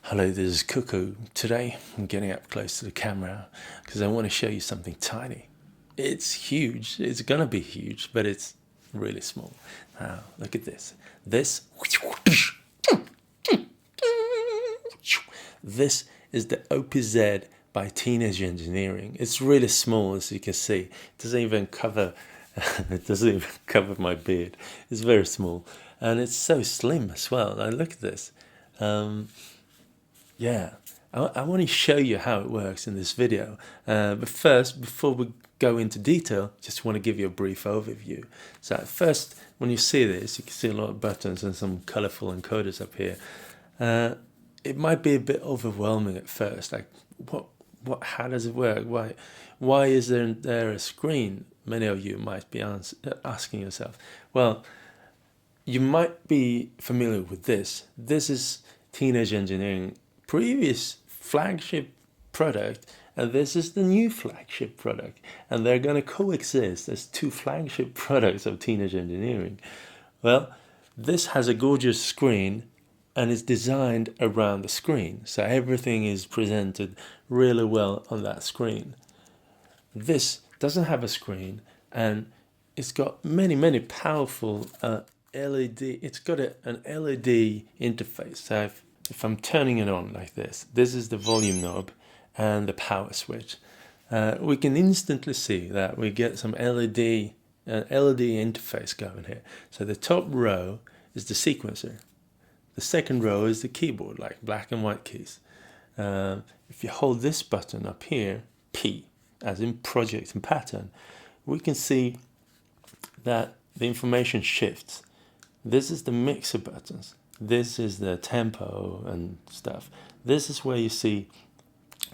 Hello, this is SOOOO. Today I'm getting up close to the camera because I want to show you something tiny. It's huge, it's gonna be huge, but it's really small. Now, look at this. This is the OPZ by Teenage Engineering. It's really small, as you can see. It doesn't even cover my beard. It's very small. And it's so slim as well. Now look at this. Yeah, I want to show you how it works in this video. But first, before we go into detail, just want to give you a brief overview. So at first, when you see this, you can see a lot of buttons and some colorful encoders up here. It might be a bit overwhelming at first. Like, how does it work? Why is there a screen? Many of you might be asking yourself. Well, you might be familiar with this. This is Teenage Engineering previous flagship product, and this is the new flagship product, and they're going to coexist as two flagship products of Teenage Engineering. Well, this has a gorgeous screen and is designed around the screen, so everything is presented really well on that screen. This doesn't have a screen, and it's got many powerful LED. It's got an LED interface. So if I'm turning it on like this is the volume knob and the power switch. We can instantly see that we get some LED interface going here. So the top row is the sequencer. The second row is the keyboard, like black and white keys. If you hold this button up here, P, as in project and pattern, we can see that the information shifts. This is the mixer buttons. This is the tempo and stuff. This is where you see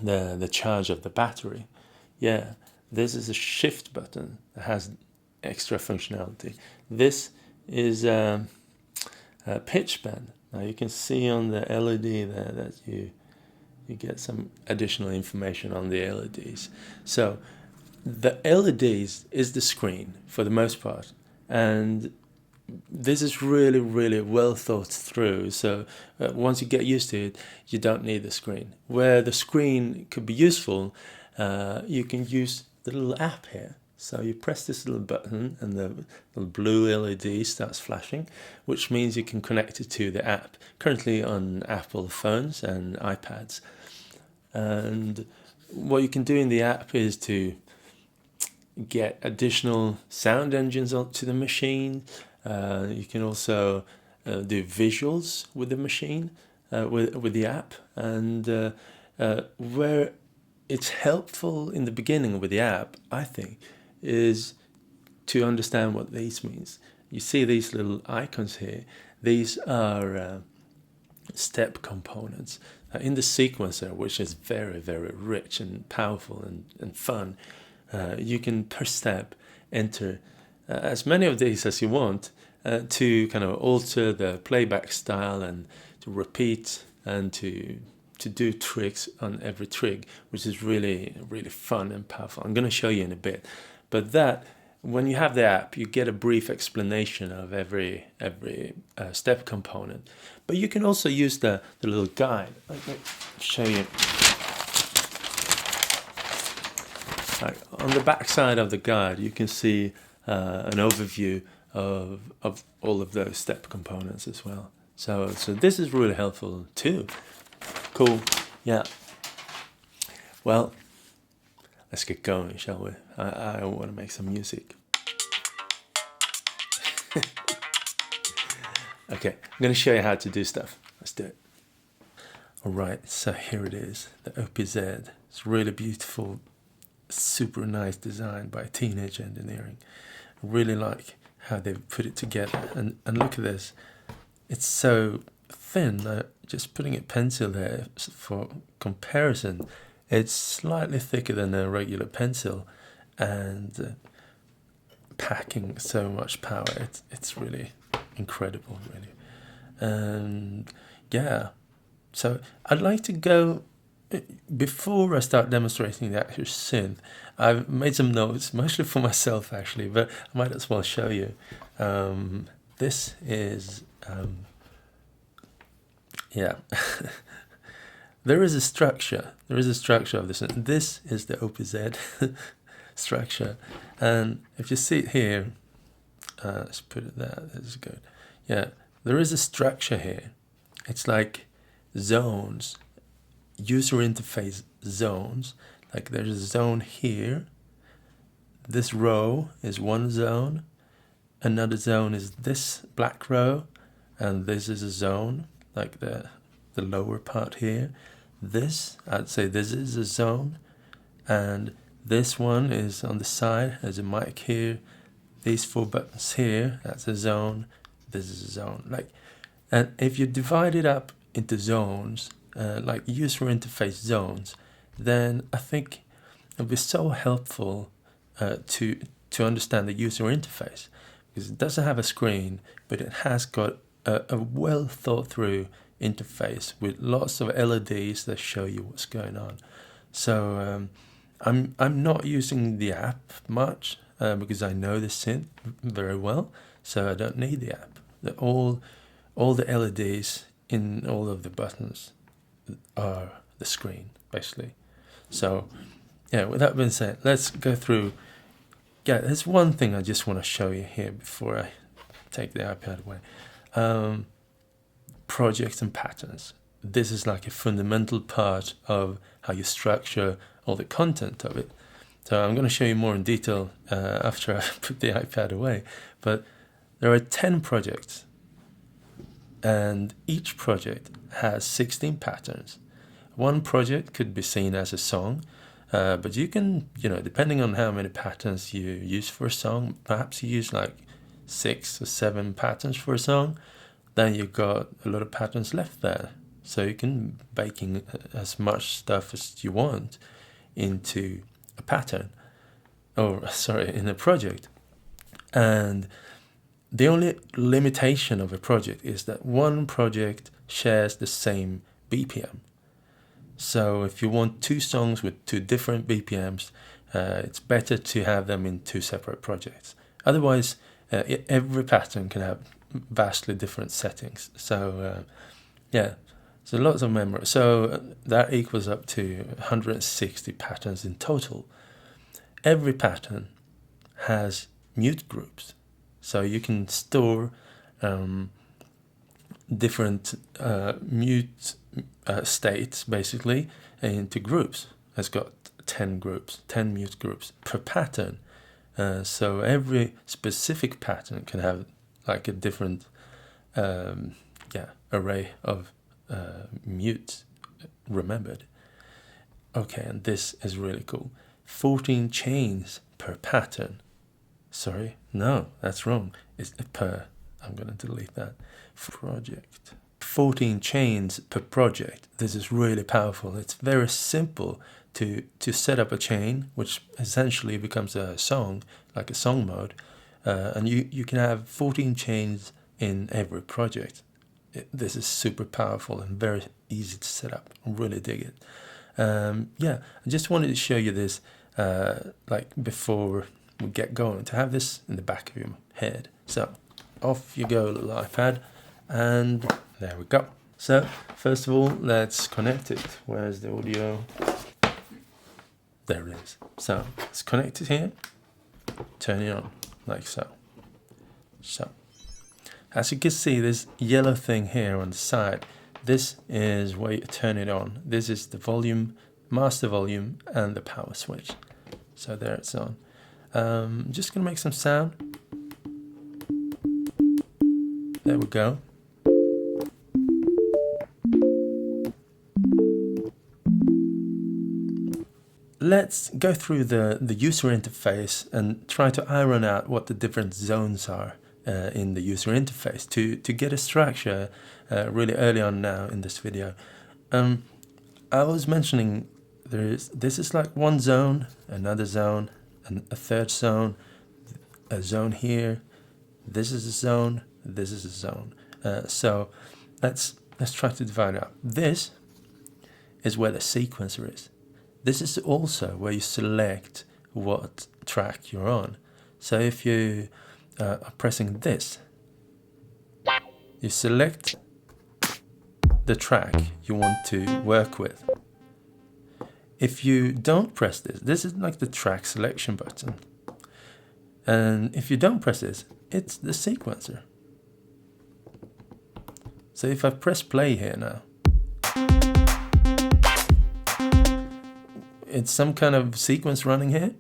the charge of the battery. Yeah, this is a shift button that has extra functionality. This is a pitch bend. Now you can see on the LED there that you get some additional information on the LEDs. So the LEDs is the screen for the most part, and this is really well thought through. So once you get used to it, you don't need the screen. Where the screen could be useful, you can use the little app here. So you press this little button and the little blue LED starts flashing, which means you can connect it to the app, currently on Apple phones and iPads. And what you can do in the app is to get additional sound engines onto the machine. You can also do visuals with the machine, with the app, and where it's helpful in the beginning with the app, I think, is to understand what these means. You see these little icons here. These are step components. In the sequencer, which is very rich and powerful and fun, you can per step enter as many of these as you want to kind of alter the playback style and to repeat and to do tricks on every trig, which is really fun and powerful. I'm going to show you in a bit, but that when you have the app, you get a brief explanation of every step component. But you can also use the little guide. Let me show you. On the back side of the guide, you can see an overview of all of those step components as well. So this is really helpful too. Cool. Yeah. Well, let's get going, shall we? I want to make some music. Okay, I'm going to show you how to do stuff. Let's do it. All right, so here it is, the OPZ. It's really beautiful, super nice design by Teenage Engineering. I really like how they've put it together. And look at this. It's so thin. Just putting a pencil there for comparison, it's slightly thicker than a regular pencil, and packing so much power. It's really incredible, really. And yeah, so I'd like to go, before I start demonstrating the actual synth, I've made some notes, mostly for myself actually, but I might as well show you. This is, yeah, there is a structure. There is a structure of this. And this is the OPZ structure. And if you see it here, let's put it there. This is good. Yeah, there is a structure here. It's like zones, user interface zones. Like there's a zone here. This row is one zone. Another zone is this black row. And this is a zone, like the lower part here. This, I'd say this is a zone. And this one is on the side. There's a mic here. These 4 buttons here, that's a zone. This is a zone. Like, and if you divide it up into zones, like user interface zones, then I think it'll be so helpful to understand the user interface, because it doesn't have a screen, but it has got a well thought through interface with lots of LEDs that show you what's going on. So I'm not using the app much because I know the synth very well, so I don't need the app. All the LEDs in all of the buttons are the screen, basically. So yeah, with that being said, let's go through. Yeah, there's one thing I just want to show you here before I take the iPad away. Projects and patterns. This is like a fundamental part of how you structure all the content of it. So I'm going to show you more in detail after I put the iPad away. But there are 10 projects, and each project has 16 patterns. One project could be seen as a song, but you can, depending on how many patterns you use for a song, perhaps you use like 6 or 7 patterns for a song, then you've got a lot of patterns left there. So you can bake in as much stuff as you want into a pattern, in a project. And the only limitation of a project is that one project shares the same BPM. So if you want 2 songs with 2 different BPMs, it's better to have them in 2 separate projects. Otherwise, every pattern can have vastly different settings. So so lots of memory. So that equals up to 160 patterns in total. Every pattern has mute groups, so you can store different mute states basically into groups. It's got 10 groups, 10 mute groups per pattern. So every specific pattern can have like a different array of mutes remembered. Okay, and this is really cool. 14 chains per pattern. Sorry, no, that's wrong. It's per. I'm going to delete that. Project. 14 chains per project. This is really powerful. It's very simple to set up a chain, which essentially becomes a song, like a song mode. And you can have 14 chains in every project. This is super powerful and very easy to set up. I really dig it. I just wanted to show you this before we get going, to have this in the back of your head. So off you go, little iPad, and there we go. So first of all, let's connect it. Where's the audio? There it is. So let's connect it here. Turn it on like so. So as you can see, this yellow thing here on the side, this is where you turn it on. This is the volume, master volume, and the power switch. So there it's on. I'm just going to make some sound. There we go. Let's go through the user interface and try to iron out what the different zones are in the user interface to get a structure really early on now in this video. I was mentioning this is like one zone, another zone, and a third zone, a zone here. This is a zone. This is a zone. So let's try to divide it up. This is where the sequencer is. This is also where you select what track you're on. So if you are pressing this, you select the track you want to work with. If you don't press this, this is like the track selection button. And if you don't press this, it's the sequencer. So if I press play here now, it's some kind of sequence running here.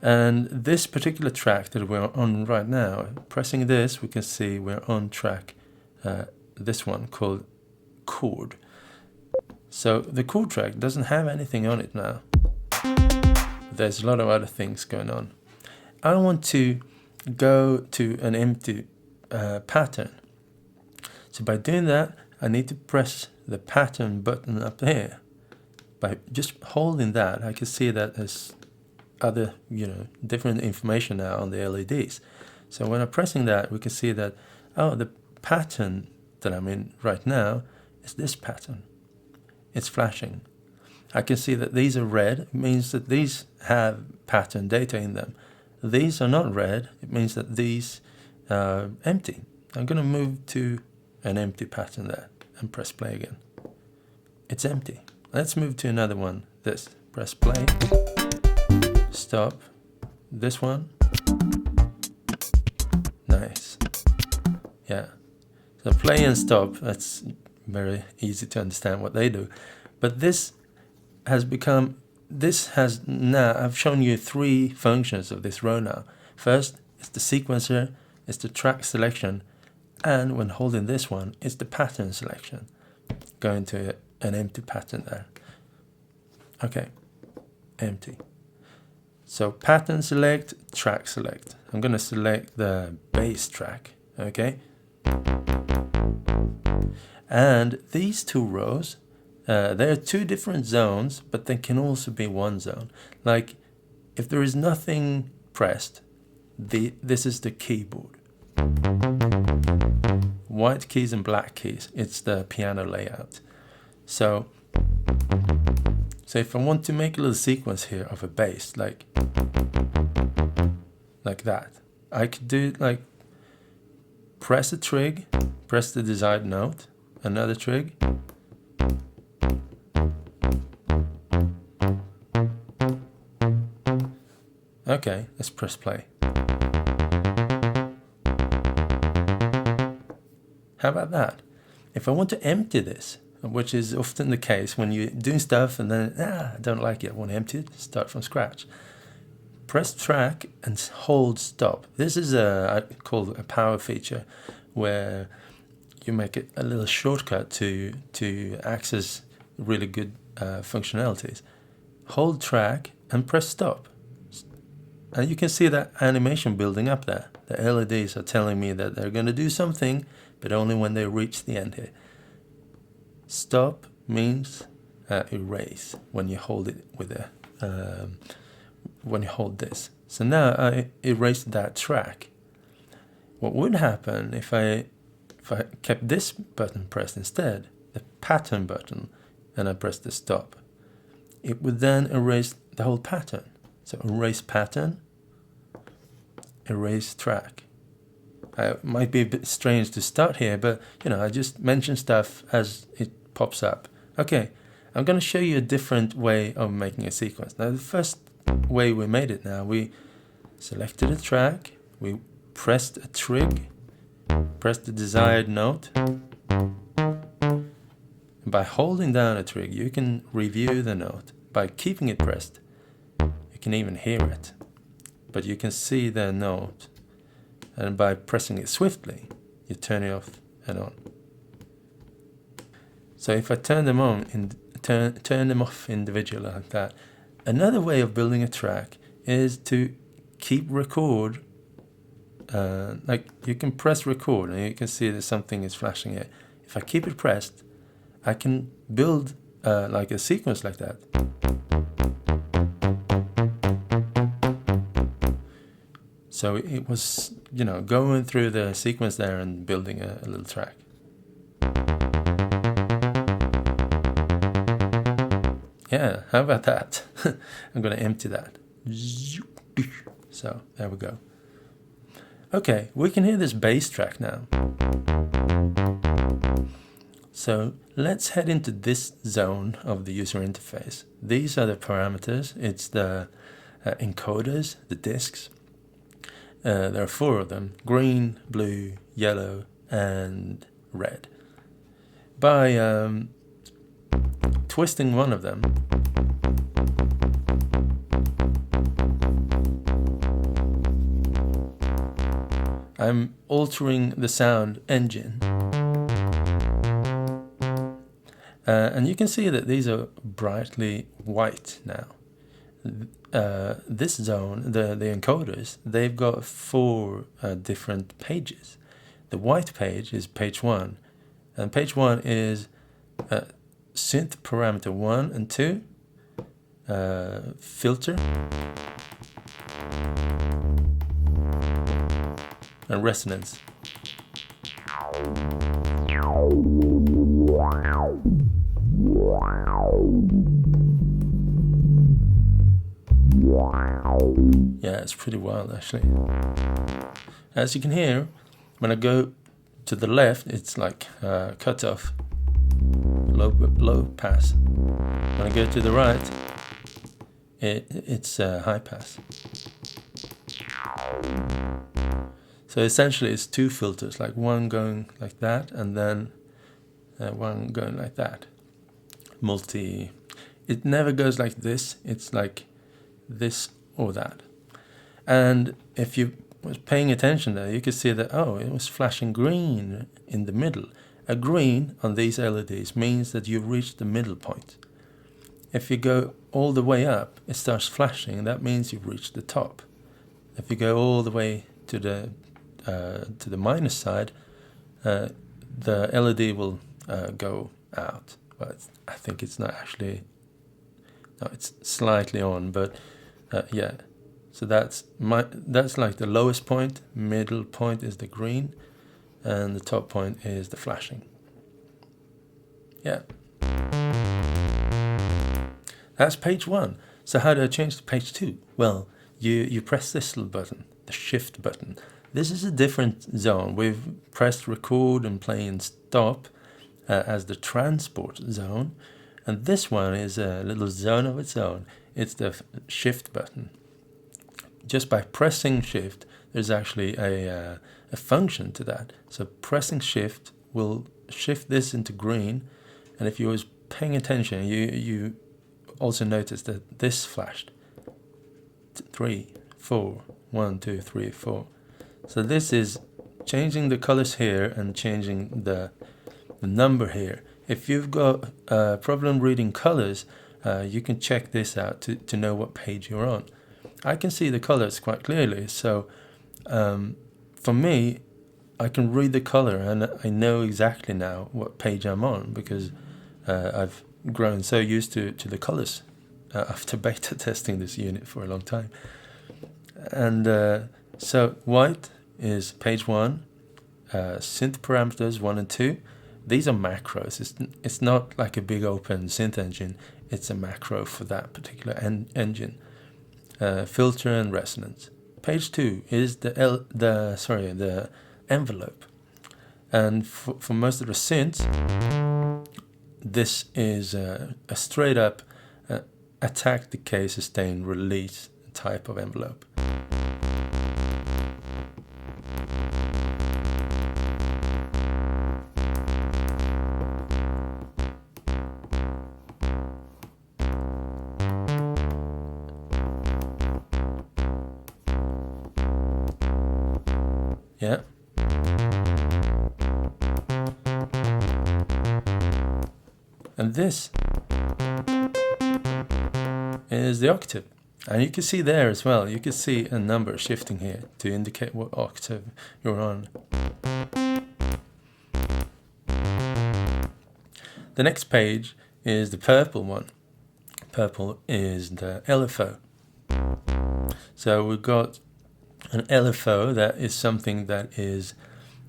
And this particular track that we're on right now, pressing this, we can see we're on track, this one called chord. So the chord track doesn't have anything on it now. There's a lot of other things going on. I want to go to an empty pattern. So by doing that, I need to press the pattern button up here. By just holding that, I can see that there's other, different information now on the LEDs. So when I'm pressing that, we can see that, oh, the pattern that I'm in right now is this pattern. It's flashing. I can see that these are red. It means that these have pattern data in them. These are not red. It means that these are empty. I'm going to move to an empty pattern there and press play again. It's empty. Let's move to another one. This. Press play. Stop. This one. Nice. Yeah. So play and stop, that's very easy to understand what they do. But this has now, I've shown you 3 functions of this row now. First, it's the sequencer, it's the track selection, and when holding this one, it's the pattern selection. Going to an empty pattern there. Okay, empty. So pattern select, track select. I'm going to select the bass track, okay? And these 2 rows, there are 2 different zones, but they can also be one zone. Like, if there is nothing pressed, this is the keyboard. White keys and black keys, it's the piano layout. So if I want to make a little sequence here of a bass, like that, I could do like press a trig, press the desired note, another trig, okay, let's press play. How about that? If I want to empty this, which is often the case when you're doing stuff and then, I don't like it, I want to empty it, start from scratch. Press track and hold stop. This is called a power feature where you make it a little shortcut to access really good functionalities. Hold track and press stop. And you can see that animation building up there. The LEDs are telling me that they're going to do something, but only when they reach the end here. Stop means erase when you hold it with when you hold this. So now I erased that track. What would happen if I kept this button pressed instead, the pattern button, and I pressed the stop? It would then erase the whole pattern. So erase pattern, erase track. It might be a bit strange to start here, but I just mention stuff as it pops up. Okay, I'm going to show you a different way of making a sequence. Now the first way we made it now, we selected a track, we pressed a trig, pressed the desired note. By holding down a trig, you can review the note. By keeping it pressed, you can even hear it, but you can see the note. And by pressing it swiftly, you turn it off and on. So if I turn them on and turn them off individually like that. Another way of building a track is to keep record. Like you can press record and you can see that something is flashing here. If I keep it pressed, I can build like a sequence like that. So it was, going through the sequence there and building a little track. Yeah, how about that? I'm going to empty that. So there we go. Okay, we can hear this bass track now. So let's head into this zone of the user interface. These are the parameters. It's the encoders, the disks. There are 4 of them: green, blue, yellow, and red. By twisting one of them, I'm altering the sound engine. And you can see that these are brightly white now. This zone, the encoders, they've got 4 different pages. The white page is page 1, and page 1 is synth parameter 1 and 2, filter, and resonance. Yeah, it's pretty wild actually. As you can hear, when I go to the left, it's like cut off, low pass. When I go to the right, it's high pass. So essentially it's 2 filters, like one going like that and then one going like that. It never goes like this, it's like this or that. And if you was paying attention there, you could see that, oh, it was flashing green in the middle. A green on these LEDs means that you've reached the middle point. If you go all the way up, it starts flashing, that means you've reached the top. If you go all the way to the minus side, the LED will go out. But I think it's not actually, no, it's slightly on, but yeah. So that's like the lowest point, middle point is the green, and the top point is the flashing. Yeah. That's page 1. So how do I change to page 2? Well, you press this little button, the shift button. This is a different zone. We've pressed record and play and stop as the transport zone, and this one is a little zone of its own. It's the shift button. Just by pressing shift, there's actually a function to that. So pressing shift will shift this into green, and if you was paying attention, you also notice that this flashed 3, 4, 1, 2, 3, 4. So this is changing the colors here and changing the number here. If you've got a problem reading colors, you can check this out to know what page you're on. I can see the colors quite clearly, so for me, I can read the color and I know exactly now what page I'm on, because I've grown so used to the colors after beta testing this unit for a long time. And so white is page 1, synth parameters 1 and 2. These are macros. It's not like a big open synth engine. It's a macro for that particular engine. Filter and resonance. Page 2 is the envelope. And for most of the synths, this is a straight up attack, decay, sustain, release type of envelope. Yeah. And this is the octave. And you can see there as well, you can see a number shifting here to indicate what octave you're on. The next page is the purple one. Purple is the LFO. So we've got an LFO that is something that is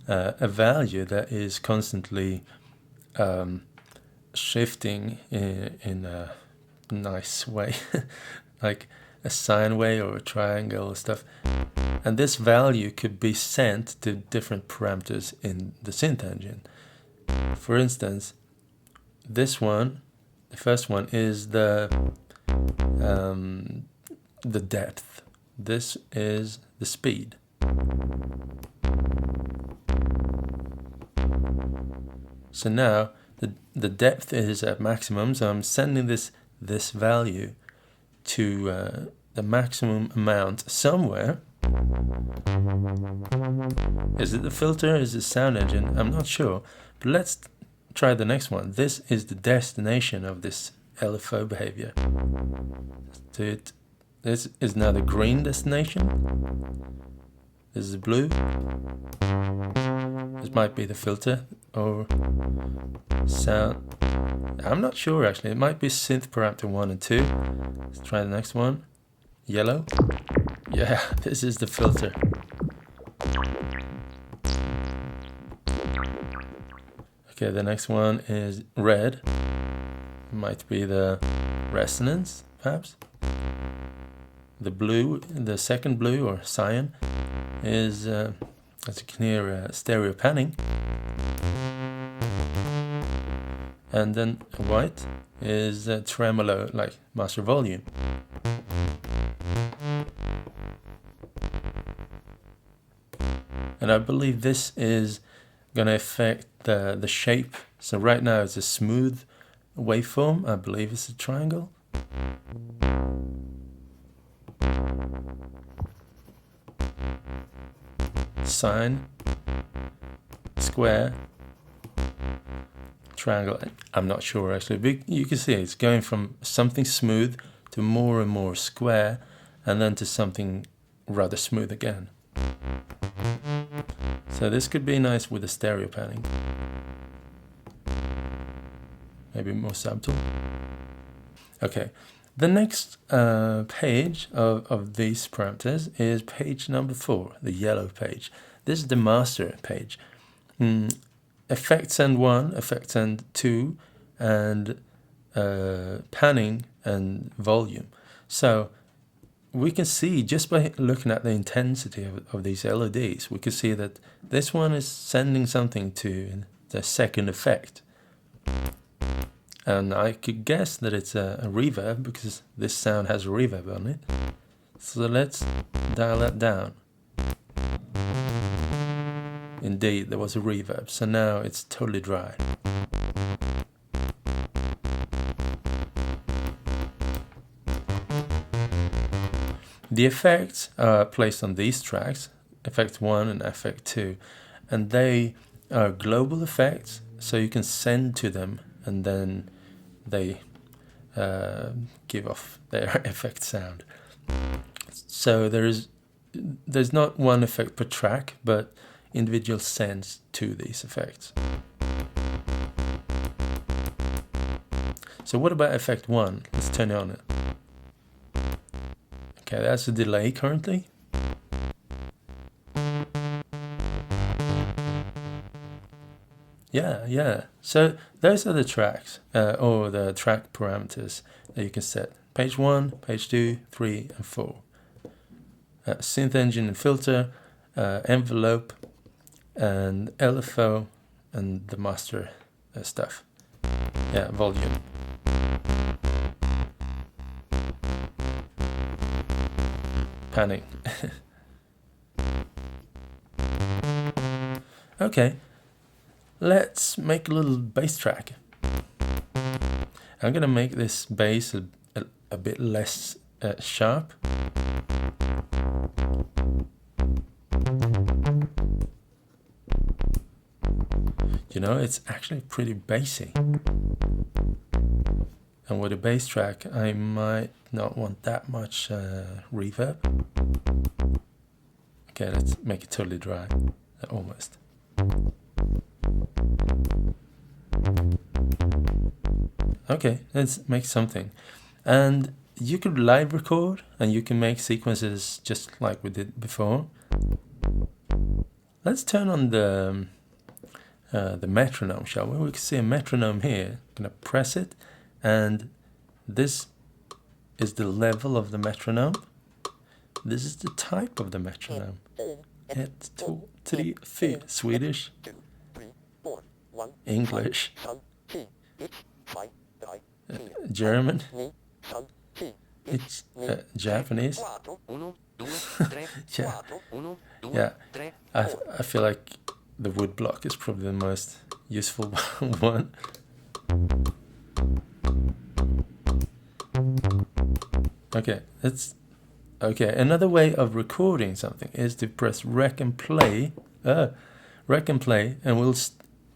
a value that is constantly shifting in a nice way. Like a sine wave or a triangle or stuff. And this value could be sent to different parameters in the synth engine. For instance, this one, the first one, is the depth. This is the speed. So now the depth is at maximum, so I'm sending this value to the maximum amount somewhere. Is it the filter? Is it sound engine? I'm not sure. But let's try the next one. This is the destination of this LFO behavior. This is now the green destination. This is blue. This might be the filter or sound. I'm not sure actually. It might be synth parameter 1 and 2. Let's try the next one. Yellow. Yeah, this is the filter. Okay, the next one is red. Might be the resonance, perhaps. The blue, the second blue or cyan, is, as you can hear, stereo panning. And then white is tremolo, like master volume. And I believe this is going to affect the shape. So right now it's a smooth waveform. I believe it's a triangle. Sine, square, triangle. I'm not sure actually, but you can see it's going from something smooth to more and more square, and then to something rather smooth again. So this could be nice with the stereo panning. Maybe more subtle. Okay, the next page of these parameters is page number 4, the yellow page. This is the master page. Effects and 1, effects and 2, and panning and volume. So we can see just by looking at the intensity of these LEDs, we can see that this one is sending something to the second effect. And I could guess that it's a reverb because this sound has a reverb on it. So let's dial that down. Indeed, there was a reverb, so now it's totally dry. The effects are placed on these tracks, effect 1 and effect 2, and they are global effects, so you can send to them and then they give off their effect sound. So there's not one effect per track, but individual sends to these effects. So what about effect 1? Let's turn on it. Okay, that's a delay currently. Yeah. So those are the tracks, or the track parameters that you can set. Page 1, page 2, 3, and 4. Synth engine and filter, envelope, and LFO, and the master stuff. Yeah, volume. Panning. Okay, let's make a little bass track. I'm gonna make this bass a bit less sharp. You know, it's actually pretty bassy. And with a bass track, I might not want that much reverb. Okay, let's make it totally dry. Almost. Okay, let's make something. And you could live record, and you can make sequences just like we did before. Let's turn on the metronome, shall we? We can see a metronome here. I'm gonna press it, and this is the level of the metronome. This is the type of the metronome. 1, 2, 3, 4. Swedish, English, German, it's Japanese. Yeah, yeah. I feel like the wood block is probably the most useful one. Okay, another way of recording something is to press rec and play, and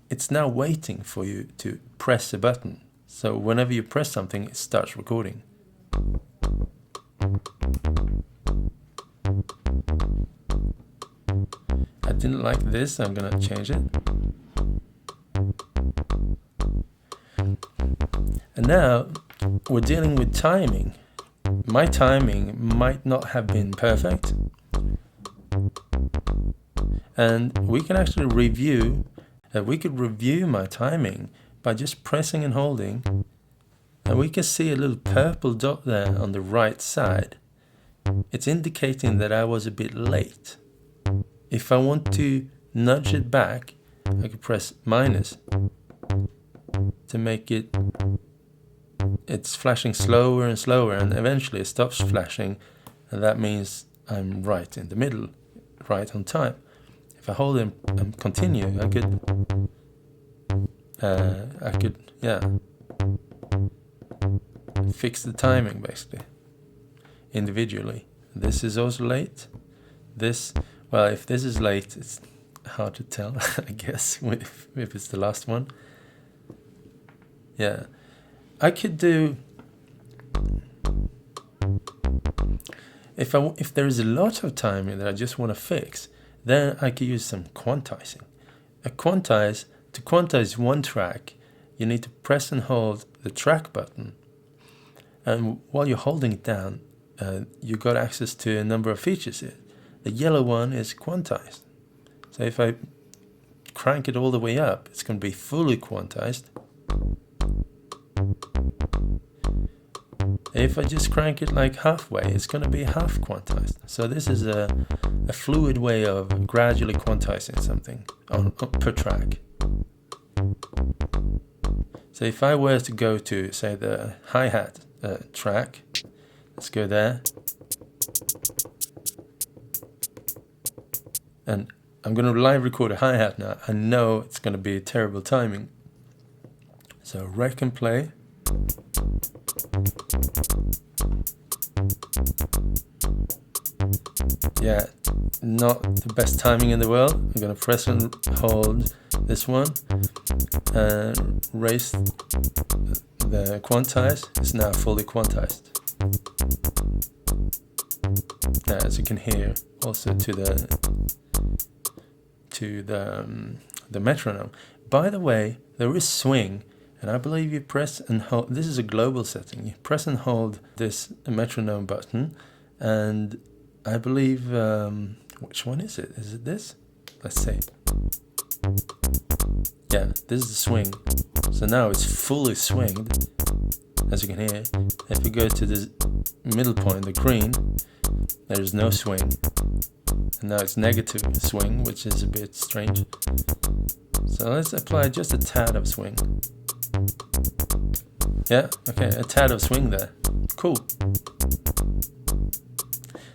it's now waiting for you to press a button. So whenever you press something, it starts recording. I didn't like this, I'm gonna change it. And now we're dealing with timing. My timing might not have been perfect, and we can actually review. We could review my timing by just pressing and holding, and we can see a little purple dot there on the right side. It's indicating that I was a bit late. If I want to nudge it back, I could press minus to make it's flashing slower and slower, and eventually it stops flashing, and that means I'm right in the middle, right on time. If I hold and continue, I could fix the timing basically individually. This is also late. Well, if this is late, it's hard to tell, I guess, if it's the last one. Yeah, I could do, if there is a lot of timing that I just want to fix, then I could use some quantizing. To quantize one track, you need to press and hold the track button, and while you're holding it down, you got access to a number of features here. The yellow one is quantized. So if I crank it all the way up, it's going to be fully quantized. If I just crank it like halfway, it's going to be half quantized. So this is a fluid way of gradually quantizing something per track. So if I were to go to, say, the hi-hat track, let's go there. And I'm going to live record a hi-hat now. I know it's going to be terrible timing. So rec and play. Yeah, not the best timing in the world. I'm going to press and hold this one and raise the quantize. It's now fully quantized. Now, as you can hear, also to the metronome. By the way, there is swing, and I believe you press and hold. This is a global setting. You press and hold this metronome button, and I believe, which one is it? Is it this? Let's see. Yeah, this is the swing. So now it's fully swinged, as you can hear. If we go to the middle point, the green, there is no swing. And now it's negative swing, which is a bit strange. So let's apply just a tad of swing. Yeah, okay, a tad of swing there. Cool.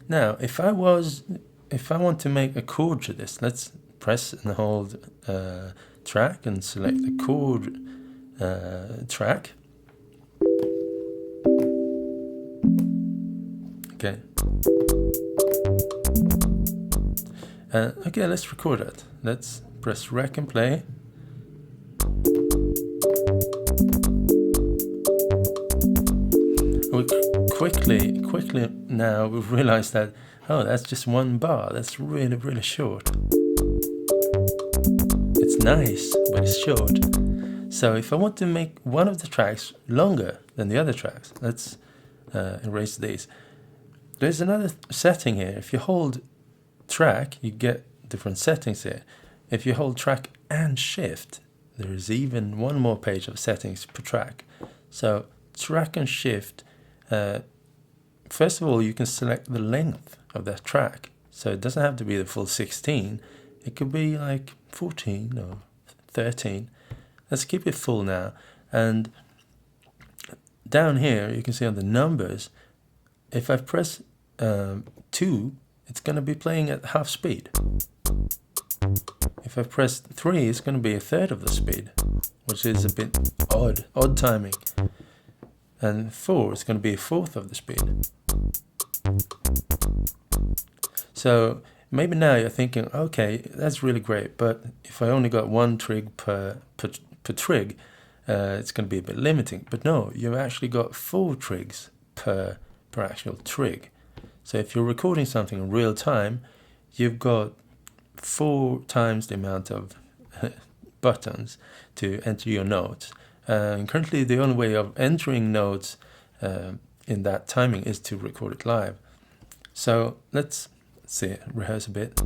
Now, if I want to make a chord to this, let's press and hold track and select the chord track. Okay. Okay, let's record it. Let's press rec and play. We quickly now we've realized that, oh, that's just one bar. That's really, really short. It's nice, but it's short. So if I want to make one of the tracks longer than the other tracks, let's erase these. There's another setting here. If you hold track, you get different settings here. If you hold track and shift, there is even one more page of settings per track. So track and shift first of all, you can select the length of that track. So it doesn't have to be the full 16. It could be like 14 or 13. Let's keep it full now. And down here, you can see on the numbers, if I press 2, it's going to be playing at half speed. If I press 3, it's going to be a third of the speed, which is a bit odd timing. And 4, it's going to be a fourth of the speed. So maybe now you're thinking, okay, that's really great, but if I only got 1 trig per trig, it's going to be a bit limiting. But no, you've actually got 4 trigs per actual trig. So if you're recording something in real time, you've got 4 times the amount of buttons to enter your notes. And currently the only way of entering notes in that timing is to record it live. So let's see, rehearse a bit.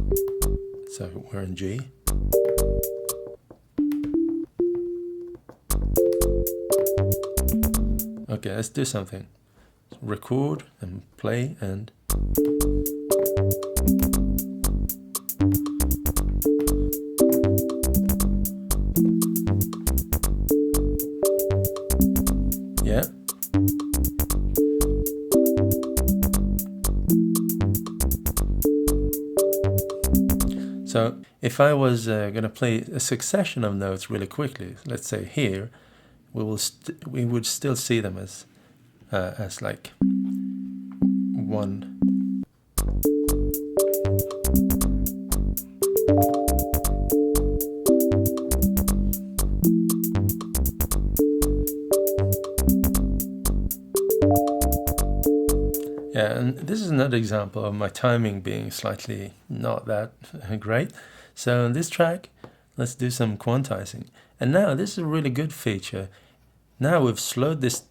So we're in G. Okay, let's do something. Record and play and... Yeah. So if I was going to play a succession of notes really quickly, let's say here, we would still see them as like one. Yeah, and this is another example of my timing being slightly not that great. So on this track, let's do some quantizing. And now this is a really good feature. Now we've slowed this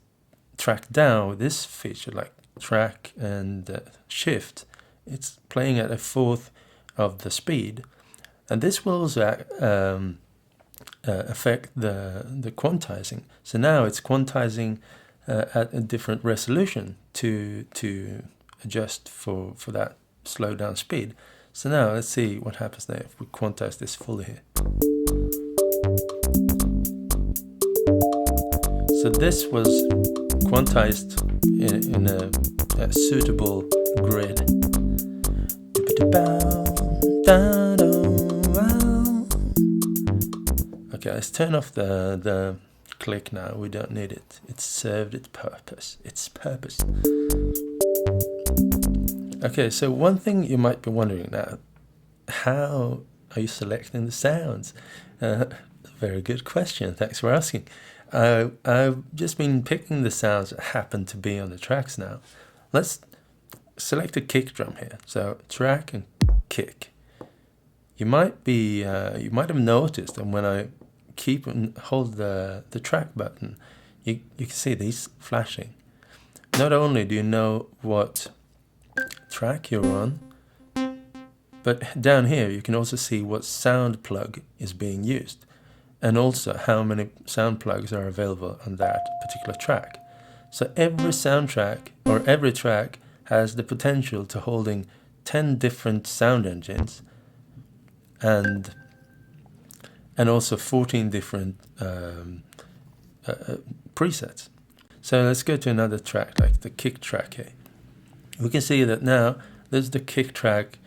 track down with this feature like track and shift. It's playing at a fourth of the speed. And this will also affect the quantizing. So now it's quantizing at a different resolution to adjust for that slow down speed. So now let's see what happens there if we quantize this fully here. So this was quantized in a suitable grid. Okay, let's turn off the click now. We don't need it. It's served its purpose. Okay, so one thing you might be wondering now, how are you selecting the sounds? Very good question. Thanks for asking. I've just been picking the sounds that happen to be on the tracks now. Let's select a kick drum here. So track and kick. You might have noticed that when I keep and hold the track button, you can see these flashing. Not only do you know what track you're on, but down here you can also see what sound plug is being used, and also how many sound plugs are available on that particular track. So every soundtrack or every track has the potential to holding 10 different sound engines and also 14 different presets. So let's go to another track, like the kick track here. We can see that now there's the kick track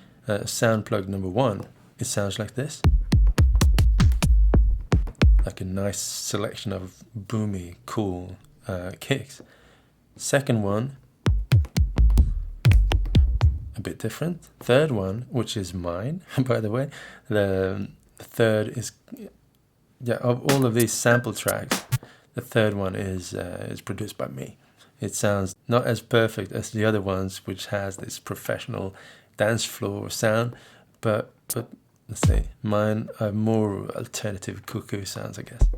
sound plug number 1. It sounds like this. Like a nice selection of boomy, cool kicks. Second one, a bit different. Third one, which is mine, by the way. The third is, of all of these sample tracks, the third one is produced by me. It sounds not as perfect as the other ones, which has this professional dance floor sound, but let's say mine are more alternative cuckoo sounds, I guess.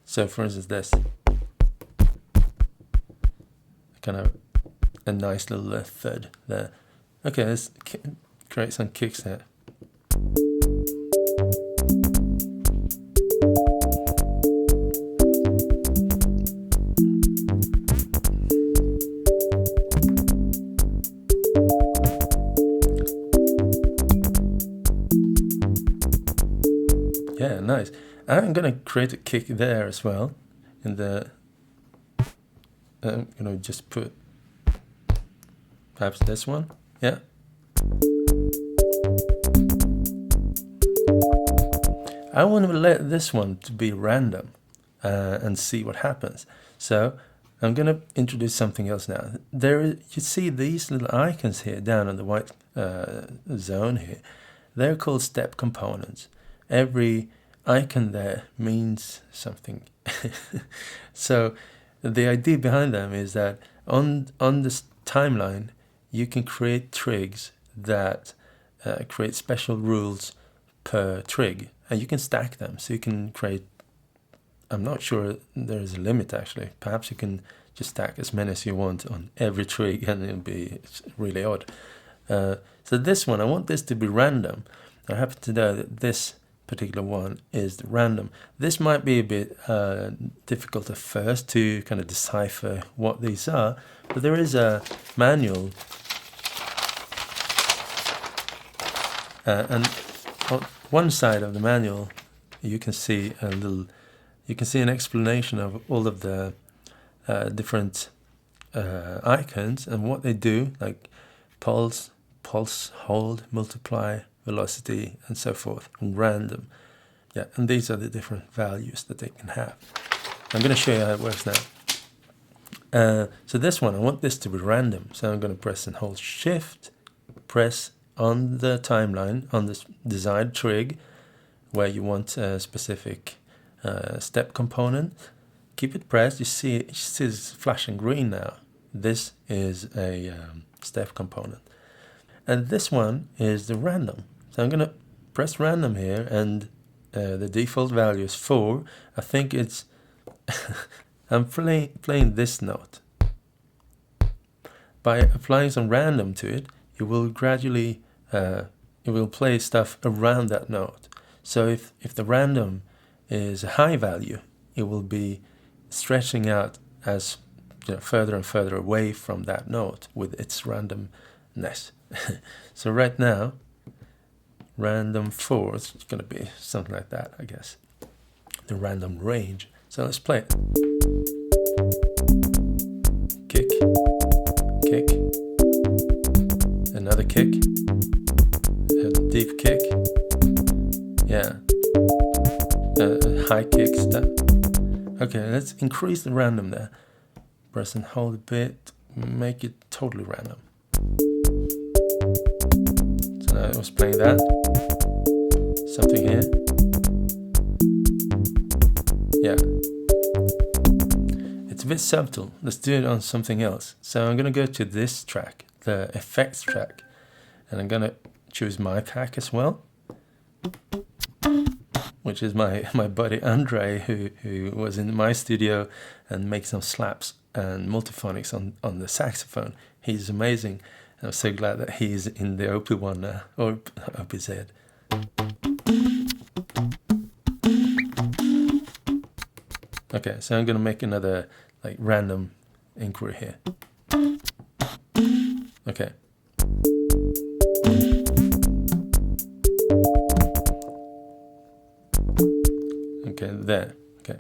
So for instance, this kind of a nice little thud there. Okay, let's create some kicks there. Yeah, nice. I'm gonna create a kick there as well. In the, I'm gonna just put perhaps this one. Yeah. I want to let this one to be random and see what happens. So I'm going to introduce something else now. You see these little icons here down on the white zone here. They're called step components. Every icon there means something. So the idea behind them is that on this timeline, you can create trigs that create special rules per trig, and you can stack them. So you can create, I'm not sure there's a limit actually. Perhaps you can just stack as many as you want on every trig, and it'll be really odd. So this one, I want this to be random. I happen to know that this particular one is random. This might be a bit difficult at first to kind of decipher what these are, but there is a manual, and on one side of the manual you can see an explanation of all of the different icons and what they do, like pulse, hold, multiply, velocity, and so forth, and random. Yeah, and these are the different values that they can have. I'm going to show you how it works now. So this one, I want this to be random. So I'm going to press and hold Shift, press on the timeline, on this desired trig, where you want a specific step component. Keep it pressed. You see it's flashing green now. This is a step component. And this one is the random. So I'm going to press random here, and the default value is 4. I think it's... I'm playing this note. By applying some random to it, you will gradually... it will play stuff around that note. So if the random is a high value, it will be stretching out as further and further away from that note with its randomness. So right now, random 4 is going to be something like that, I guess. The random range. So let's play it. Kick, kick, another kick, a deep kick, yeah, high kick stuff. Okay, let's increase the random there. Press and hold a bit, make it totally random. So now I was playing that. Something here. Yeah. It's a bit subtle. Let's do it on something else. So I'm going to go to this track, the effects track, and I'm going to choose my pack as well, which is my buddy Andre, who was in my studio and makes some slaps and multiphonics on the saxophone. He's amazing. I'm so glad that he's in the OP1 now, or OPZ. Okay, so I'm going to make another random inquiry here. Okay. Okay, there. Okay.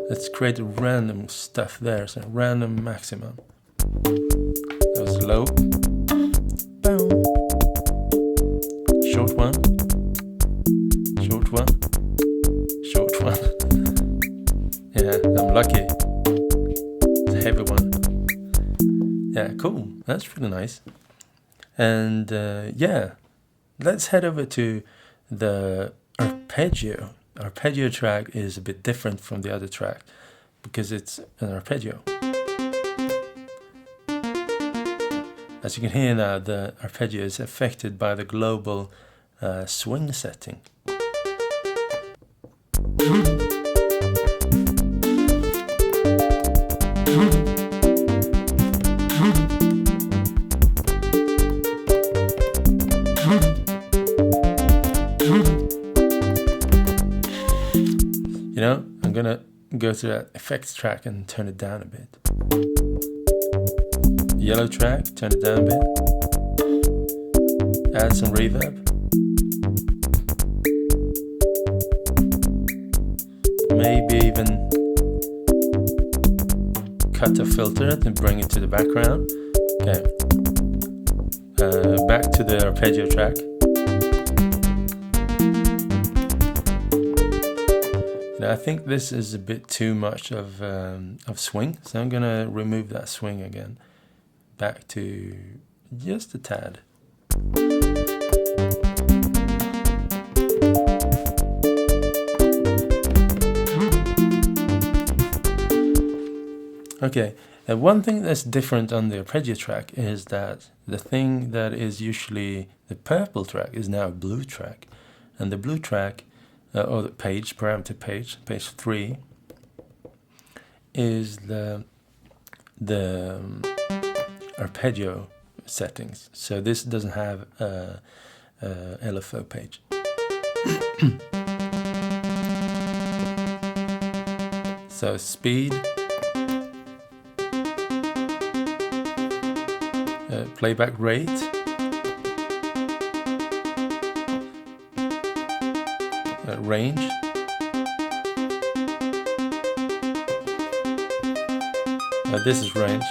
Let's create a random stuff there. So random maximum. That was low. Boom. Short one. Short one. Short one. Yeah, I'm lucky. It's a heavy one. Yeah, cool. That's really nice. And yeah, let's head over to the arpeggio. Arpeggio track is a bit different from the other track because it's an arpeggio. As you can hear now, the arpeggio is affected by the global swing setting. I'm gonna go to that effects track and turn it down a bit. Yellow track, turn it down a bit. Add some reverb. maybe even cut a filter to bring it to the background. Okay, back to the arpeggio track. I think this is a bit too much of swing, so I'm gonna remove that swing again, back to just a tad. Okay, one thing that's different on the arpeggio track is that the thing that is usually the purple track is now a blue track, and the blue track, or the page, parameter page 3, is the arpeggio settings. So this doesn't have a LFO page. So speed, playback rate, range, this is range.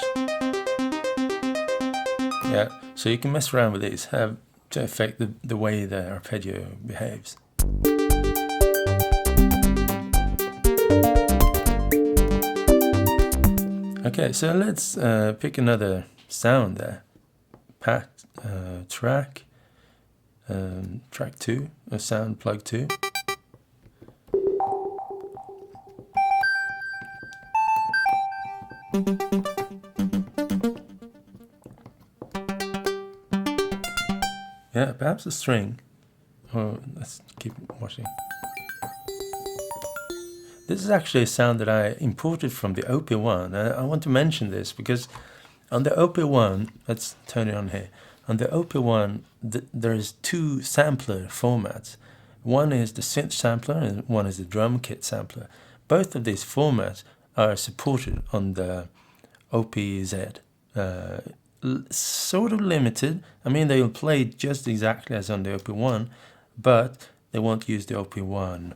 Yeah, so you can mess around with these to affect the way the arpeggio behaves. Okay, so let's pick another sound there. Track 2, a sound plug 2. Yeah, perhaps a string. Oh, let's keep watching. This is actually a sound that I imported from the OP1. I want to mention this because on the OP1, let's turn it on here. On the OP1, there is 2 sampler formats. One is the synth sampler and one is the drum kit sampler. Both of these formats are supported on the OPZ. Sort of limited. I mean, they will play just exactly as on the OP1, but they won't use the OP1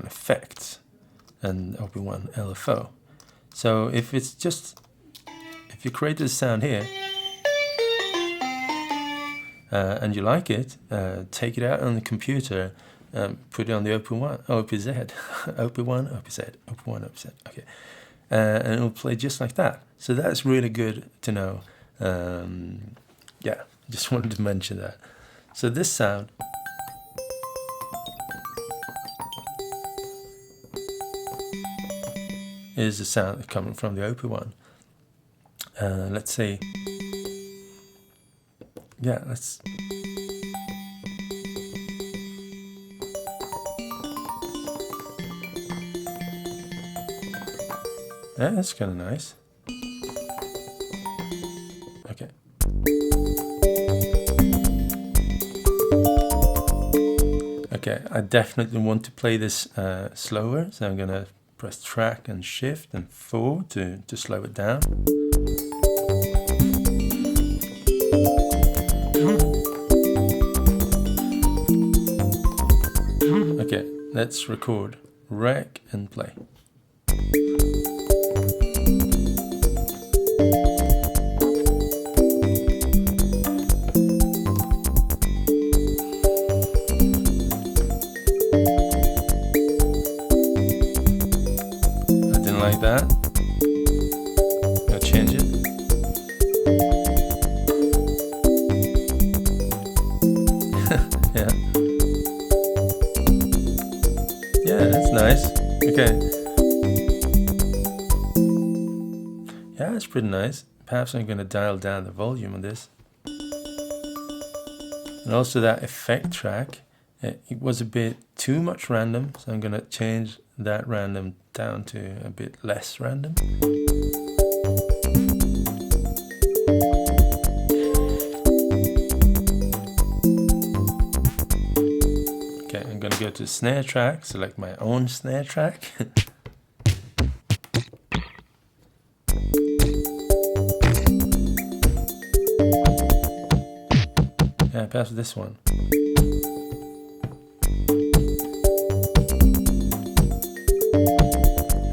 effects and OP1 LFO. So if you create this sound here and you like it, take it out on the computer, put it on the OP1, OPZ, OP1, OPZ, OP1, OPZ. Okay, and it will play just like that. So that's really good to know. Yeah, just wanted to mention that. So this sound is the sound coming from the OP1. Let's see. Yeah, let's. Yeah, that's kind of nice. Okay. Okay, I definitely want to play this slower, so I'm gonna press track and shift and 4 to slow it down. Okay, let's record, rec and play. Like that. I'll change it. Yeah. Yeah, that's nice. Okay. Yeah, that's pretty nice. Perhaps I'm going to dial down the volume on this. And also that effect track, it was a bit too much random, so I'm going to change that random down to a bit less random. Okay, I'm going to go to snare track, select my own snare track. Yeah, perhaps this one.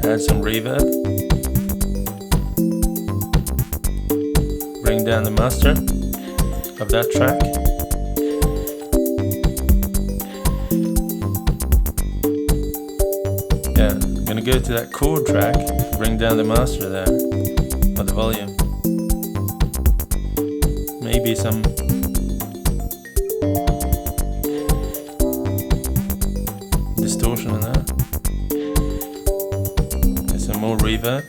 Add some reverb. Bring down the master of that track. Yeah, I'm gonna go to that chord track, bring down the master there, or the volume. Maybe some distortion in there. There's some more reverb.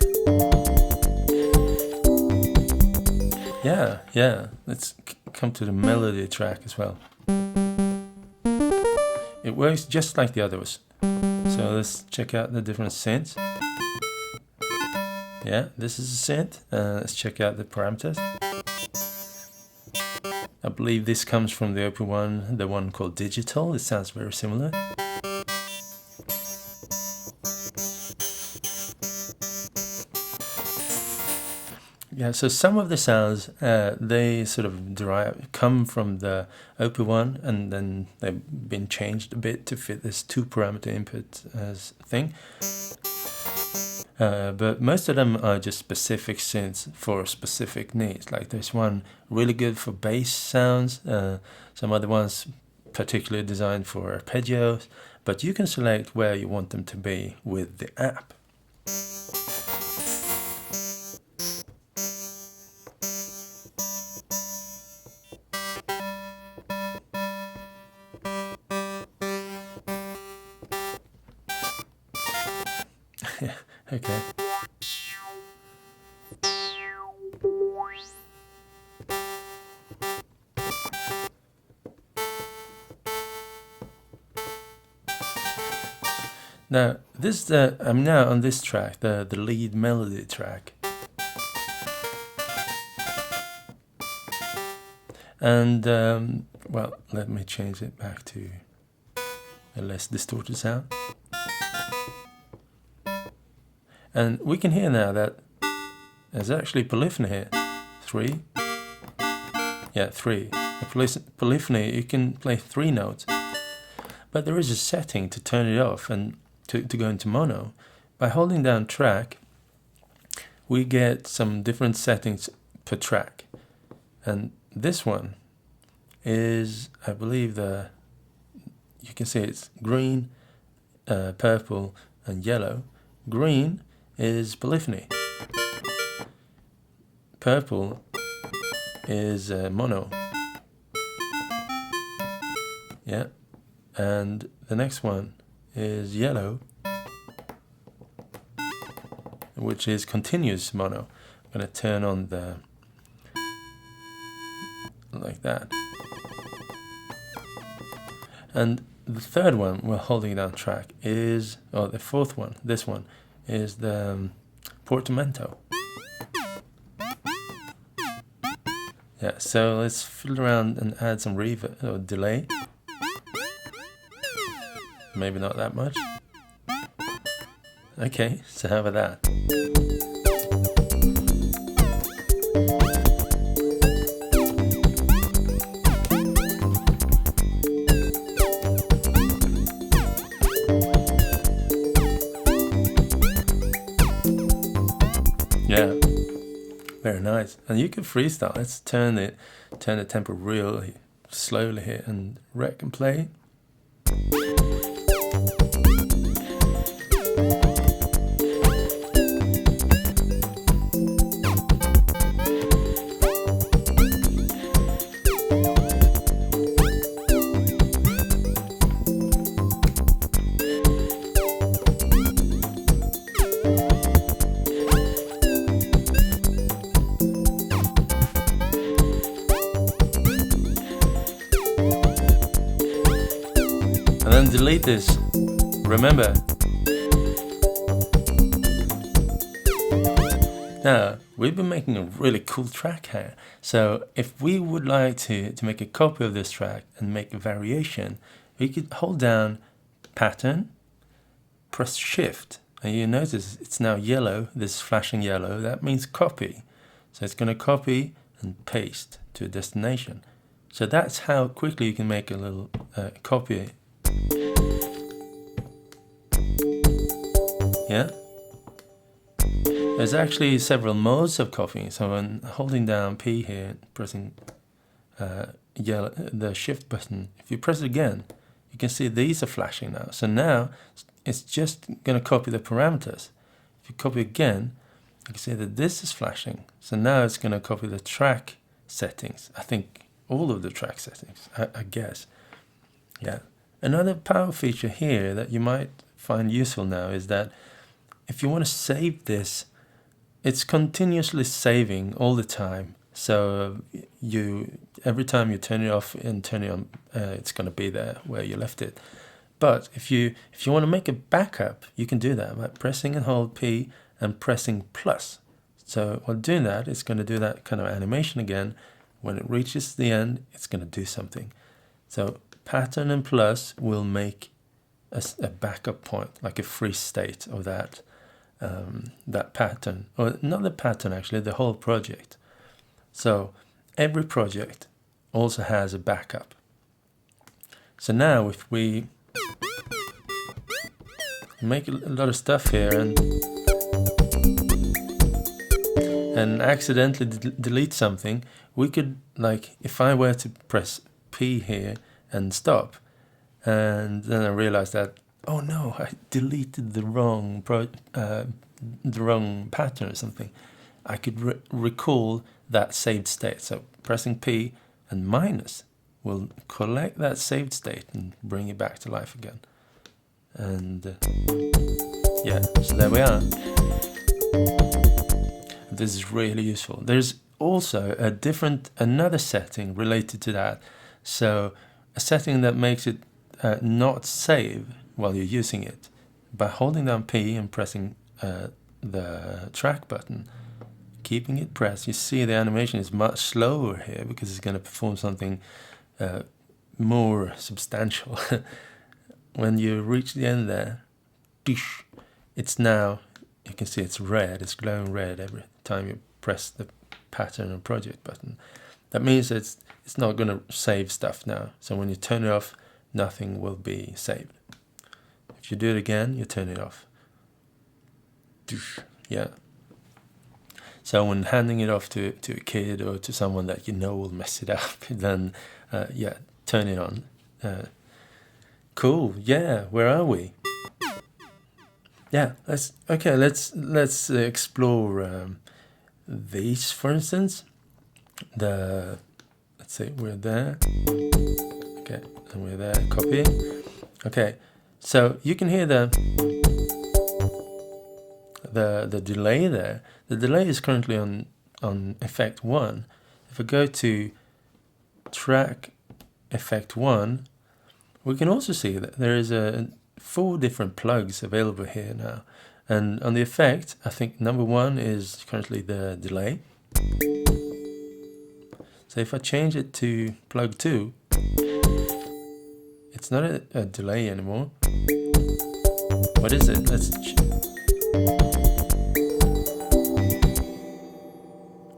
Yeah, let's come to the melody track as well. It works just like the others. So let's check out the different synths. Yeah, this is a synth. Let's check out the parameters. I believe this comes from the open one, the one called digital. It sounds very similar. Yeah, so some of the sounds, they sort of come from the open one, and then they've been changed a bit to fit this 2-parameter input as thing. But most of them are just specific synths for specific needs. Like there's one really good for bass sounds, some other ones particularly designed for arpeggios, but you can select where you want them to be with the app. Okay. Now this I'm now on this track, the lead melody track, and well, let me change it back to a less distorted sound. And we can hear now that there's actually polyphony here. 3. Yeah, 3. The polyphony, you can play 3 notes. But there is a setting to turn it off and to go into mono. By holding down track, we get some different settings per track. And this one is, I believe, you can see it's green, purple, and yellow. Green is polyphony. Purple is mono. Yeah, and the next one is yellow, which is continuous mono. I'm going to turn on the like that. And the third one we're holding down track is, or the fourth one, this one, is the portamento. Yeah, so let's fiddle around and add some reverb or delay. Maybe not that much. Okay, so how about that? Yeah, very nice. And you can freestyle. Let's turn the tempo really slowly here and rec and play. And then delete this. Remember. Now, we've been making a really cool track here. So if we would like to make a copy of this track and make a variation, we could hold down pattern, press shift, and you notice it's now yellow, this flashing yellow. That means copy. So it's going to copy and paste to a destination. So that's how quickly you can make a little copy. Yeah, There's actually several modes of copying. So when holding down P here, pressing the shift button, if you press it again, you can see these are flashing now. So now it's just going to copy the parameters. If you copy again, you can see that this is flashing. So now it's going to copy the track settings. I think all of the track settings, I guess. Yeah. Another power feature here that you might find useful now is that if you want to save this, it's continuously saving all the time. So every time you turn it off and turn it on, it's going to be there where you left it. But if you want to make a backup, you can do that by pressing and hold P and pressing plus. So while doing that, it's going to do that kind of animation again. When it reaches the end, it's going to do something. So pattern and plus will make a backup point, like a free state of that pattern, or not the pattern actually, the whole project. So every project also has a backup. So now if we make a lot of stuff here and accidentally delete something, we could, like, if I were to press P here and stop, and then I realized that, oh no, I deleted the wrong pattern or something, I could recall that saved state. So pressing P and minus will collect that saved state and bring it back to life again. And yeah, so there we are. This is really useful. There's also another setting related to that. So a setting that makes it not save while you're using it. By holding down P and pressing the track button, keeping it pressed, you see the animation is much slower here because it's going to perform something more substantial. When you reach the end there, it's now, you can see it's red, it's glowing red every time you press the pattern and project button. That means it's not going to save stuff now. So when you turn it off, nothing will be saved. If you do it again, you turn it off. Yeah. So when handing it off to a kid or to someone that you know will mess it up, then yeah, turn it on. Cool. Yeah. Where are we? Yeah. Let's explore these, for instance. Let's say we're there. Okay, and we're there. Copy. Okay. So you can hear the delay there. The delay is currently on effect 1. If I go to track effect 1, we can also see that there is 4 different plugs available here now. And on the effect, I think number 1 is currently the delay. So if I change it to plug 2, it's not a delay anymore. What is it?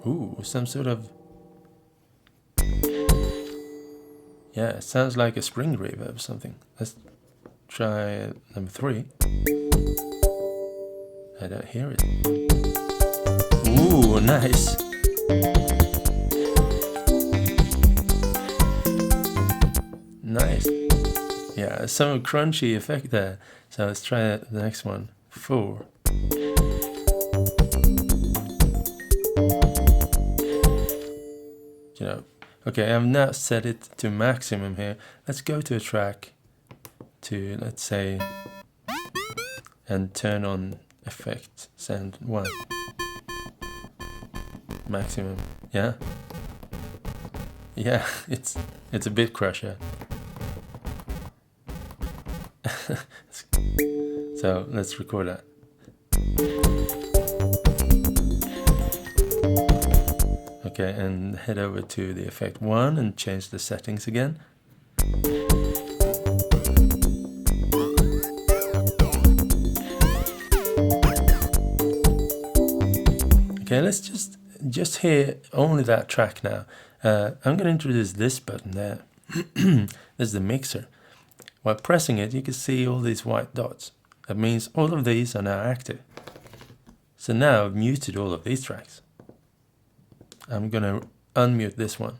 Ooh, some sort of... Yeah, it sounds like a spring reverb or something. Let's try number 3. I don't hear it. Ooh, nice. Nice. Yeah, some crunchy effect there. So let's try the next one. 4. You know, okay, I've now set it to maximum here. Let's go to a track to, let's say, and turn on effect send 1. Maximum. Yeah. Yeah, it's a bit crusher. So let's record that. Okay, and head over to the effect 1 and change the settings again. Okay, let's just hear only that track now. I'm going to introduce this button there. This is the mixer. While pressing it, you can see all these white dots. That means all of these are now active. So now I've muted all of these tracks. I'm going to unmute this one.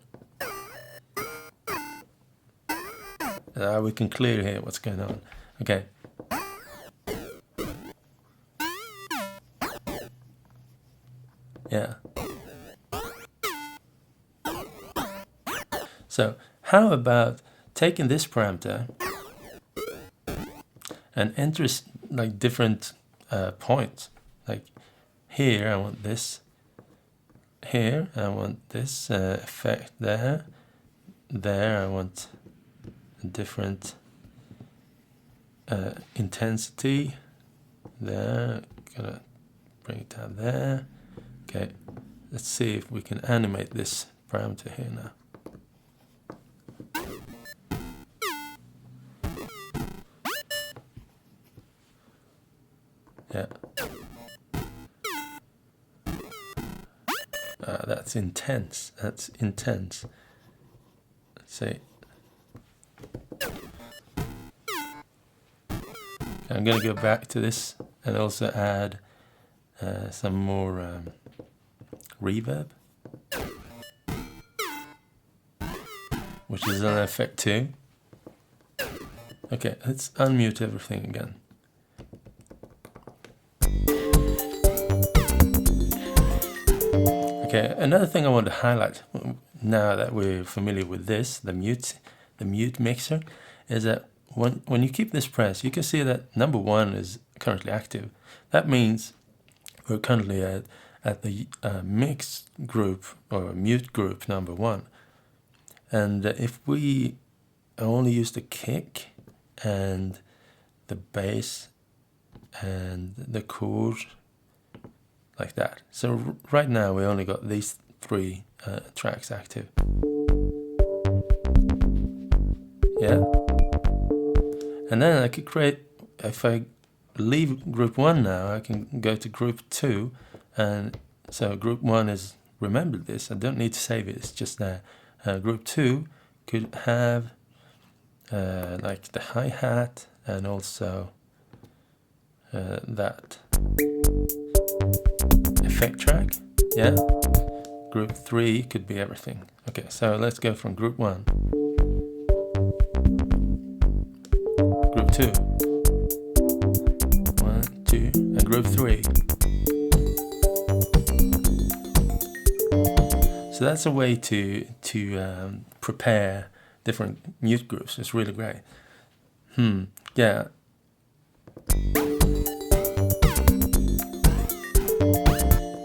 We can clearly hear what's going on. Okay. Yeah. So how about taking this parameter and enter like different points? Like here I want this, here I want this effect there, there I want a different intensity, there, gonna bring it down there. Okay, let's see if we can animate this parameter here now. Yeah. That's intense. That's intense. Let's see. I'm going to go back to this and also add some more reverb, which is an effect too. Okay, let's unmute everything again. Okay, another thing I want to highlight now that we're familiar with this, the mute mixer, is that when you keep this pressed, you can see that number 1 is currently active. That means we're currently at the mix group or mute group number 1. And if we only use the kick and the bass and the chord like that. So right now we only got these 3 tracks active. Yeah. And then I could create, if I leave group 1 now, I can go to group 2. And so group 1 is, remember this, I don't need to save it, it's just there. Group 2 could have like the hi-hat and also that effect track. Yeah. Group 3 could be everything. Okay, so let's go from group 1. Group 2. 1, 2, and group 3. So that's a way to prepare different mute groups. It's really great. Yeah.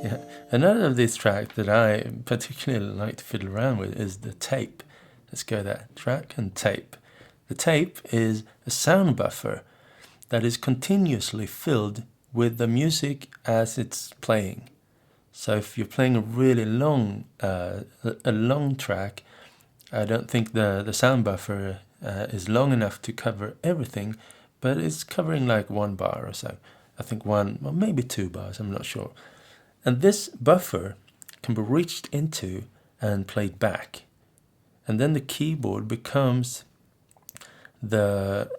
Yeah. Another of these tracks that I particularly like to fiddle around with is the tape. Let's go there. Track and tape. The tape is a sound buffer that is continuously filled with the music as it's playing. So if you're playing a really long track, I don't think the sound buffer is long enough to cover everything, but it's covering like 1 bar or so. I think 1, well, maybe 2 bars, I'm not sure. And this buffer can be reached into and played back. And then the keyboard becomes the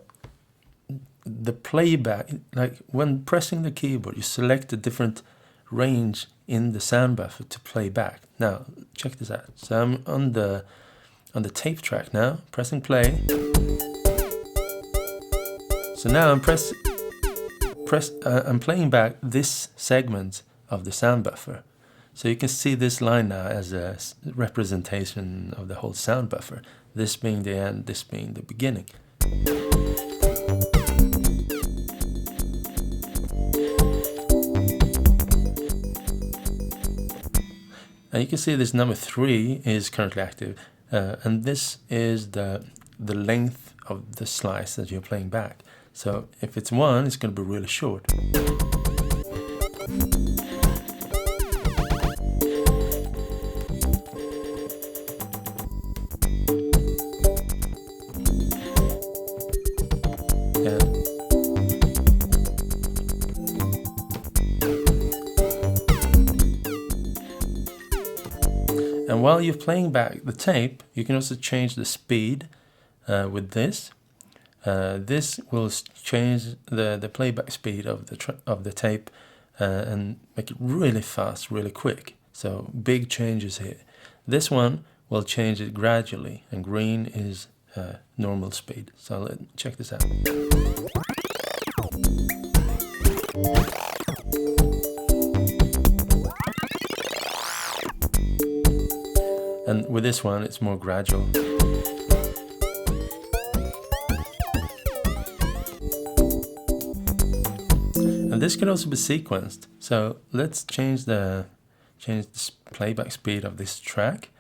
playback. Like when pressing the keyboard, you select a different range in the sound buffer to play back. Now, check this out. So I'm on the tape track now, pressing play. So now I'm playing back this segment of the sound buffer. So you can see this line now as a representation of the whole sound buffer. This being the end, this being the beginning. And you can see this number 3 is currently active, and this is the length of the slice that you're playing back. So if it's 1, it's going to be really short. And while you're playing back the tape, you can also change the speed with this. This will change the playback speed of the tape and make it really fast, really quick. So big changes here. This one will change it gradually, and green is normal speed. So let's check this out. And with this one, it's more gradual. And this can also be sequenced. So let's change the playback speed of this track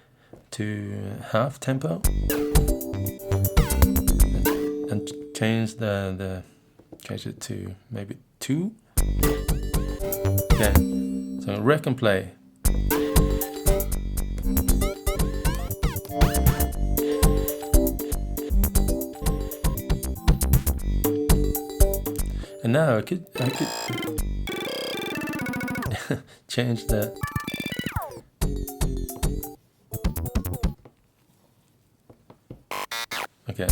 to half tempo, and change it to maybe 2. Okay. So rec and play. And now I could change that. Okay.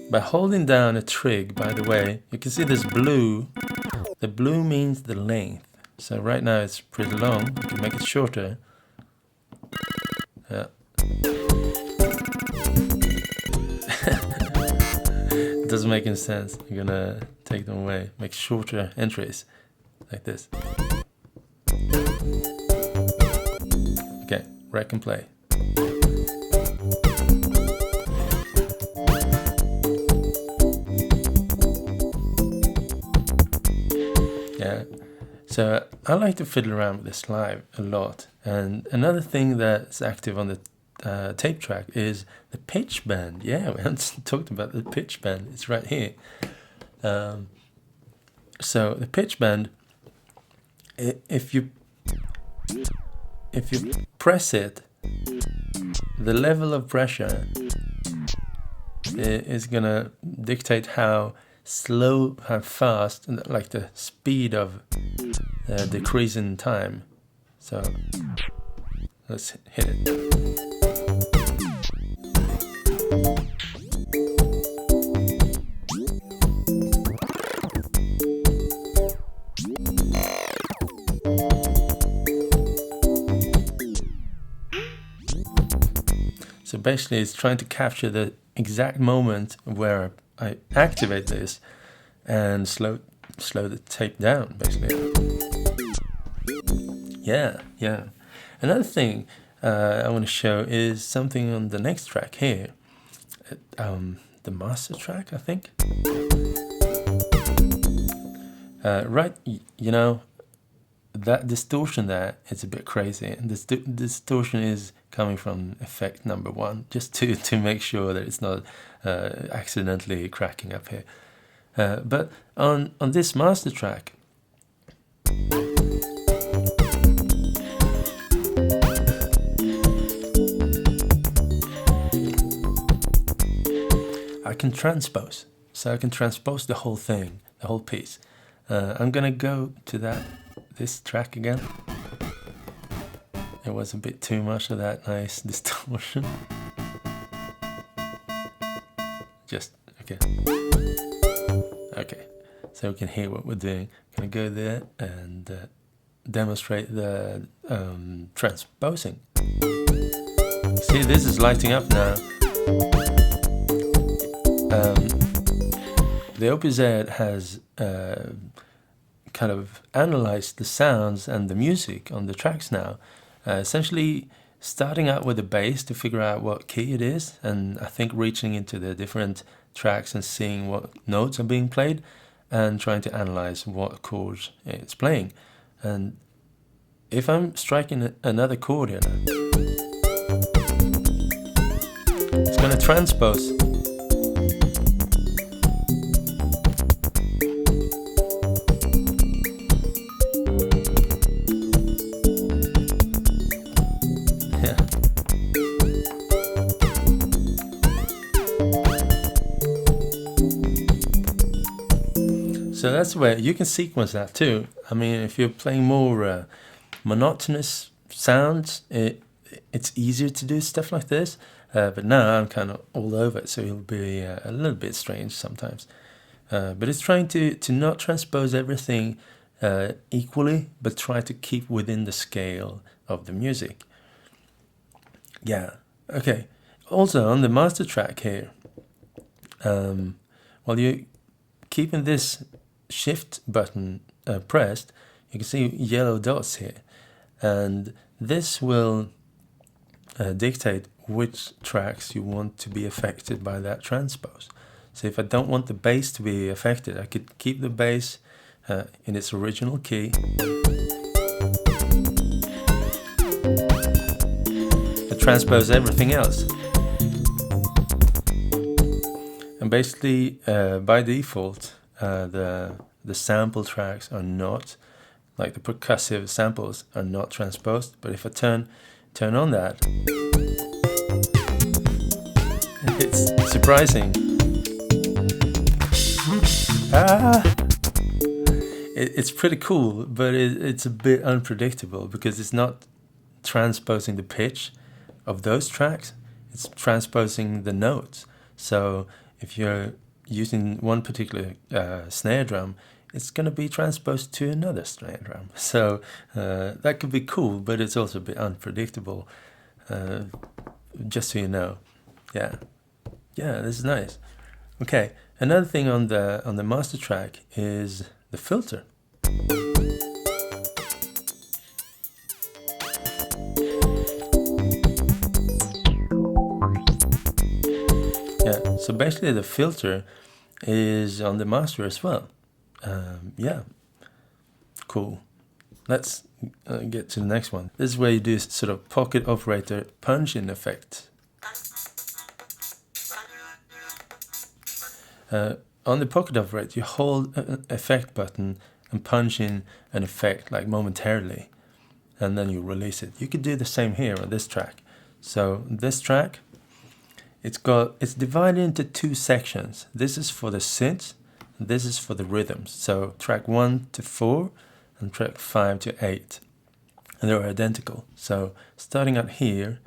By holding down a trig, by the way, you can see this blue. The blue means the length. So right now it's pretty long. You can make it shorter. Yeah. It doesn't make any sense. I'm gonna take them away. Make shorter entries like this. Okay, rec and play. Yeah, so I like to fiddle around with this live a lot. And another thing that's active on the tape track is the pitch bend. Yeah, we haven't talked about the pitch bend. It's right here. So the pitch bend, if you press it, the level of pressure is gonna dictate how slow, how fast, like the speed of decrease in time. So let's hit it. So basically it's trying to capture the exact moment where I activate this and slow the tape down, basically. Yeah. Another thing I want to show is something on the next track here. The master track, I think. Right, you know, that distortion there is a bit crazy, and this distortion is coming from effect number 1, just to make sure that it's not accidentally cracking up here. But on this master track, I can transpose. So I can transpose the whole thing, the whole piece. I'm gonna go to this track again. It was a bit too much of that nice distortion. Just, okay. Okay, so we can hear what we're doing. Gonna go there and demonstrate the transposing. See, this is lighting up now. The OPZ has kind of analyzed the sounds and the music on the tracks now, essentially starting out with the bass to figure out what key it is, and I think reaching into the different tracks and seeing what notes are being played and trying to analyze what chords it's playing. And if I'm striking another chord here now, it's going to transpose. So that's where you can sequence that too. I mean, if you're playing more monotonous sounds, it's easier to do stuff like this, but now I'm kind of all over it, so it'll be a little bit strange sometimes. But it's trying to not transpose everything equally, but try to keep within the scale of the music. Yeah, okay. Also on the master track here, while you're keeping this shift button pressed, you can see yellow dots here, and this will dictate which tracks you want to be affected by that transpose. So if I don't want the bass to be affected, I could keep the bass in its original key, and transpose everything else. And basically, by default, the sample tracks are not, like the percussive samples are not transposed. But if I turn on that, it's surprising. It's pretty cool, but it's a bit unpredictable because it's not transposing the pitch of those tracks, it's transposing the notes. So if you're using one particular snare drum, it's going to be transposed to another snare drum. So that could be cool, but it's also a bit unpredictable, just so you know. Yeah, this is nice. Okay, another thing on the master track is the filter. Yeah, so basically the filter is on the master as well. Yeah, cool. Let's get to the next one. This is where you do sort of pocket operator punch-in effect. On the pocket operator, you hold an effect button and punch in an effect like momentarily, and then you release it. You could do the same here on this track. So this track, it's divided into two sections. This is for the synths, and this is for the rhythms. So track 1 to 4 and track 5 to 8, and they're identical. So starting out here,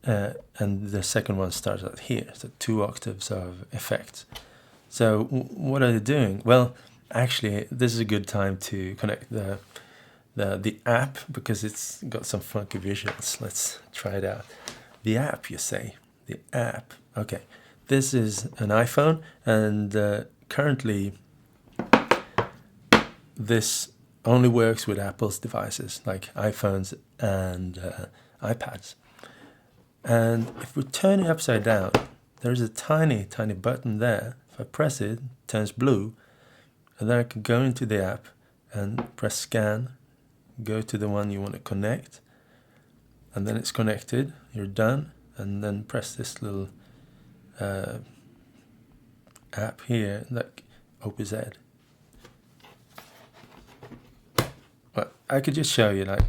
and the second one starts out here. So 2 octaves of effects. So what are they doing? Well, actually, this is a good time to connect the app, because it's got some funky visuals. Let's try it out. The app, you say? The app. Okay, this is an iPhone, and currently this only works with Apple's devices, like iPhones and iPads. And if we turn it upside down, there's a tiny button there. If I press it, it turns blue, and then I can go into the app and press scan, go to the one you want to connect, and then it's connected. You're done, and then press this little app here, like OPZ. Well, I could just show you, like,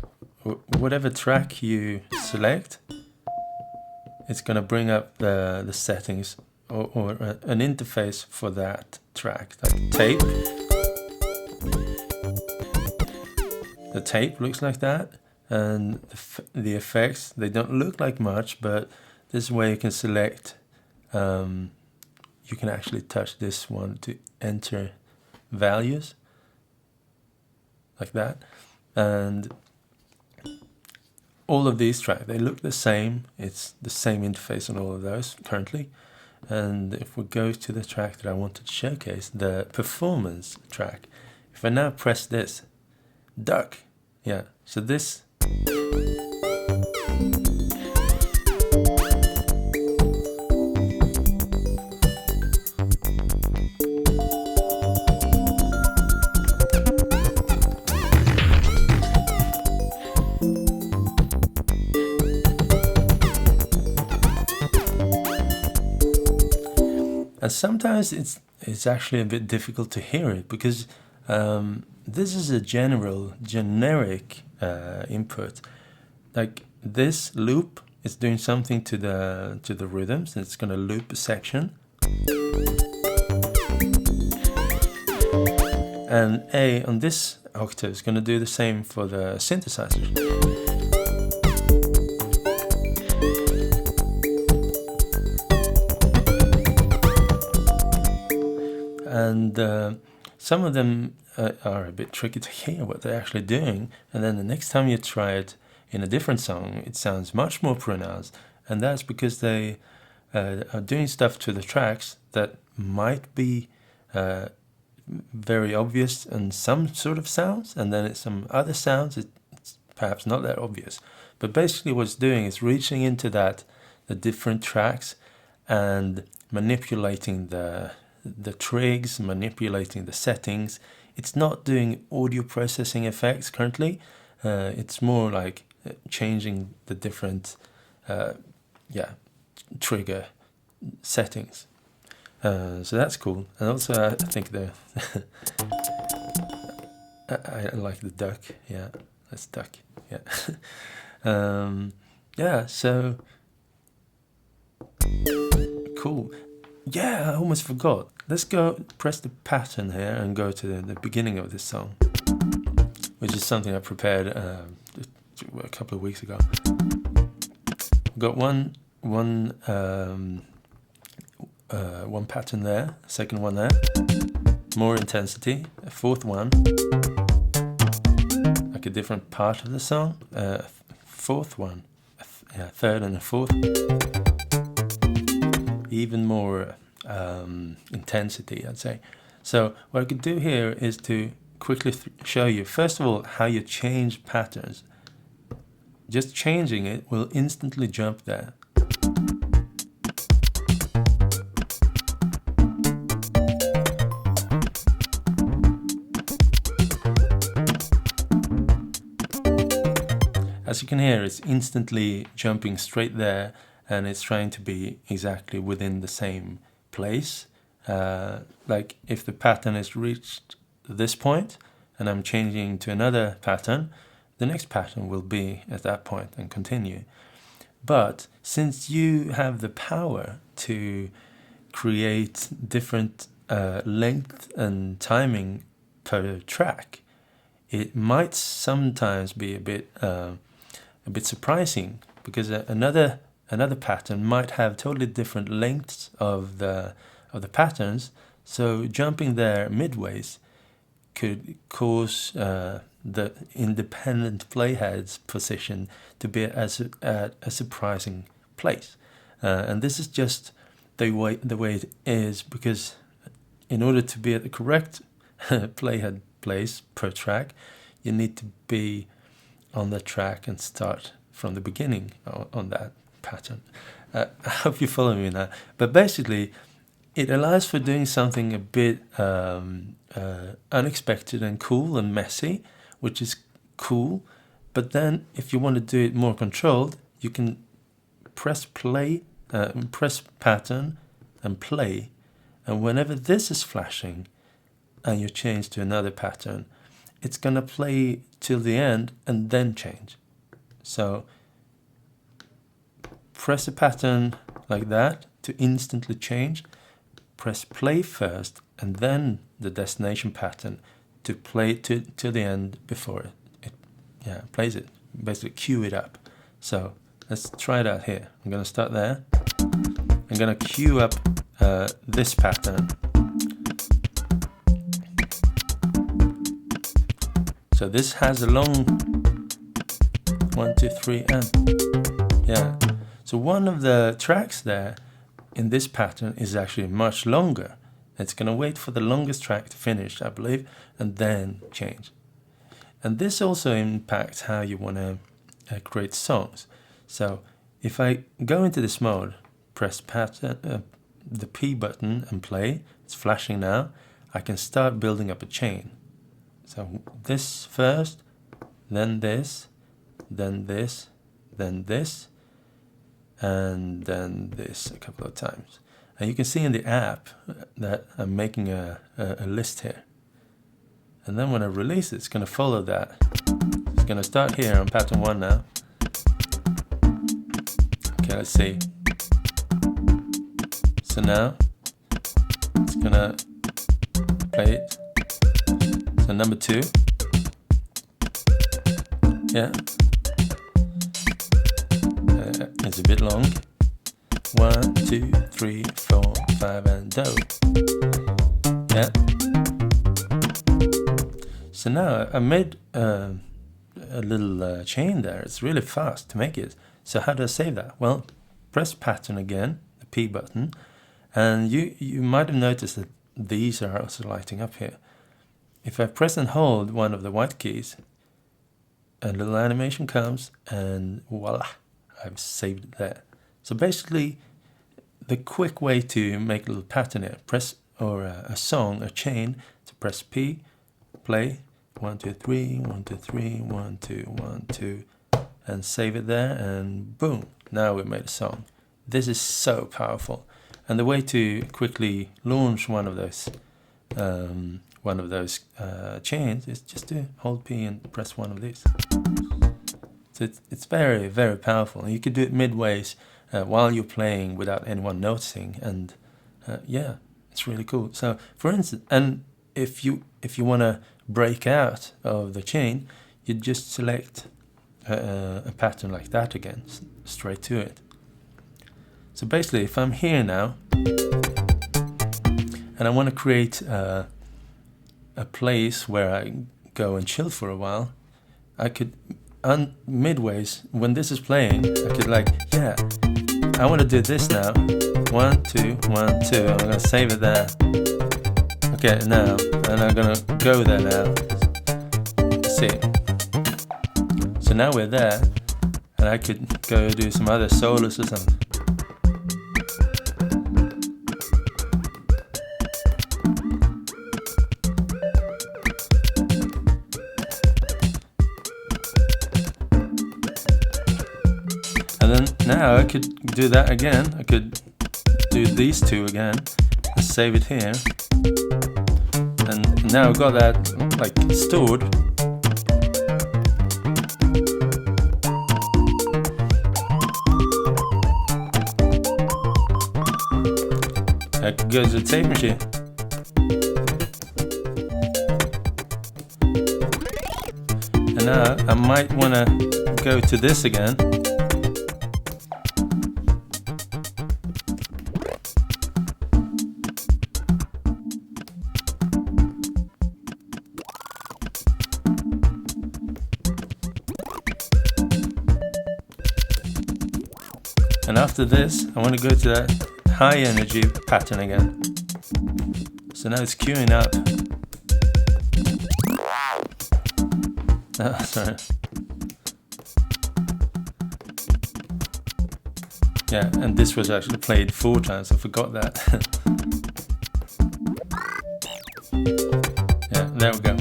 whatever track you select, it's going to bring up the settings or an interface for that track, like tape. The tape looks like that, and the effects, they don't look like much, but this is where you can select. You can actually touch this one to enter values, like that. And all of these tracks, they look the same. It's the same interface on all of those currently. And if we go to the track that I wanted to showcase, the performance track, if I now press this, duck, yeah, so this, and sometimes it's actually a bit difficult to hear it, because this is a generic input. Like this loop is doing something to the rhythms, and it's going to loop a section. And A on this octave is going to do the same for the synthesizer. And some of them are a bit tricky to hear what they're actually doing, and then the next time you try it in a different song, it sounds much more pronounced, and that's because they are doing stuff to the tracks that might be very obvious in some sort of sounds, and then it's some other sounds it's perhaps not that obvious. But basically what it's doing is reaching into the different tracks and manipulating the trigs, manipulating the settings. It's not doing audio processing effects currently. It's more like changing the different trigger settings. So that's cool. And also I think I like the duck. Yeah, that's duck. Yeah. Yeah, so cool. Yeah, I almost forgot. Let's go press the pattern here and go to the beginning of this song, which is something I prepared a couple of weeks ago. We've got one pattern there, second one there, more intensity, a fourth one, like a different part of the song, fourth one, third and a fourth, even more intensity, I'd say. So what I could do here is to quickly show you, first of all, how you change patterns. Just changing it will instantly jump there. As you can hear, it's instantly jumping straight there, and it's trying to be exactly within the same place. Like if the pattern is reached this point and I'm changing to another pattern, the next pattern will be at that point and continue. But since you have the power to create different length and timing per track, it might sometimes be a bit surprising, because another pattern might have totally different lengths of the patterns. So jumping there midways could cause the independent playhead's position to be at a surprising place, and this is just the way it is, because in order to be at the correct playhead place per track, you need to be on the track and start from the beginning on that pattern. I hope you follow me now. But basically, it allows for doing something a bit unexpected and cool and messy, which is cool. But then if you want to do it more controlled, you can press play, press pattern and play. And whenever this is flashing and you change to another pattern, it's going to play till the end and then change. So press a pattern like that to instantly change. Press play first and then the destination pattern to play to the end before it plays it. Basically cue it up. So let's try that here. I'm going to start there. I'm going to cue up this pattern. So this has a long 1, 2, 3 and yeah. So one of the tracks there in this pattern is actually much longer. It's going to wait for the longest track to finish, I believe, and then change. And this also impacts how you want to create songs. So if I go into this mode, press pattern, the P button and play, it's flashing now, I can start building up a chain. So this first, then this, then this, then this, and then this a couple of times. And you can see in the app that I'm making a list here. And then when I release it, it's going to follow that. It's going to start here on pattern 1 now. Okay, let's see. So now it's going to play it. So number 2. Yeah. It's a bit long. 1, 2, 3, 4, 5 and do. Yeah. So now I made a little chain there. It's really fast to make it. So how do I save that? Well, press pattern again, the P button, and you might have noticed that these are also lighting up here. If I press and hold one of the white keys, a little animation comes, and voila, I've saved it there. So basically, the quick way to make a little pattern here, press, or a song, a chain, to press P, play, 1, 2, 3, 1, 2, 3, 1, 2, 1, 2, and save it there, and boom, now we've made a song. This is so powerful. And the way to quickly launch one of those chains is just to hold P and press one of these. So it's very, very powerful. And you could do it midways while you're playing without anyone noticing, and yeah, it's really cool. So for instance, and if you want to break out of the chain, you just select a pattern like that again, straight to it. So basically, if I'm here now and I want to create a place where I go and chill for a while, I could midways, when this is playing, I could like, yeah, I want to do this now. 1, 2, 1, 2. I'm gonna save it there. Okay, now, and I'm gonna go there now. See. So now we're there, and I could go do some other solos or something. And then now I could do that again. I could do these two again and save it here. And now I've got that like stored. I could go to the tape machine. And now I might want to go to this again. And after this, I want to go to that high energy pattern again. So now it's queuing up. Oh, sorry. Yeah, and this was actually played 4 times, I forgot that. Yeah, there we go.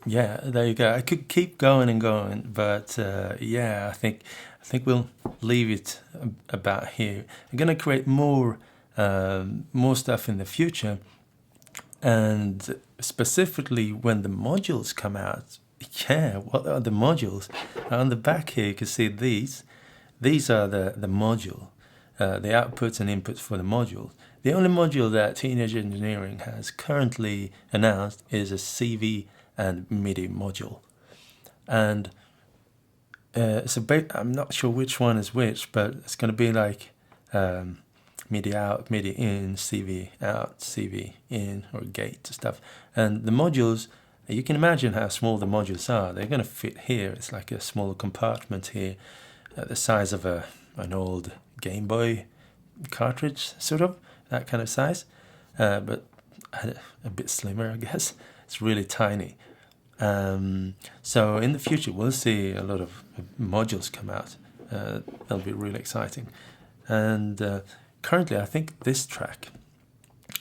Yeah, there you go. I could keep going and going, but yeah, I think we'll leave it about here. I'm gonna create more stuff in the future, and specifically when the modules come out. Yeah, what are the modules? On the back here, you can see these. These are the module, the outputs and inputs for the modules. The only module that Teenage Engineering has currently announced is a CV and MIDI module, and I'm not sure which one is which, but it's going to be like MIDI out, MIDI in, CV out, CV in, or gate stuff. And the modules, you can imagine how small the modules are. They're going to fit here. It's like a small compartment here, the size of an old Game Boy cartridge, sort of, that kind of size, but a bit slimmer, I guess. It's really tiny. So in the future, we'll see a lot of modules come out. That'll be really exciting. And currently, I think this track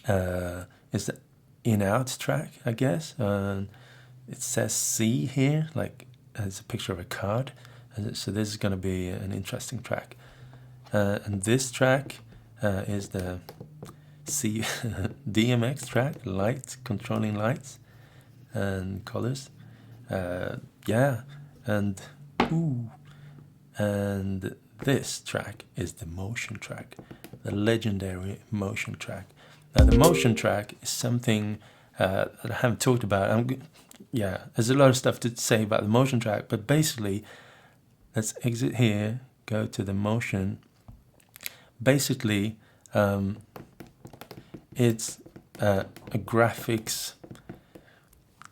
is the in-out track, I guess. It says C here, like it's a picture of a card. So this is going to be an interesting track. And this track is the C DMX track, lights, controlling lights and colors. Yeah, and this track is the motion track, the legendary motion track. Now the motion track is something that I haven't talked about. Yeah, there's a lot of stuff to say about the motion track, but basically, let's exit here, go to the motion. Basically, it's a graphics.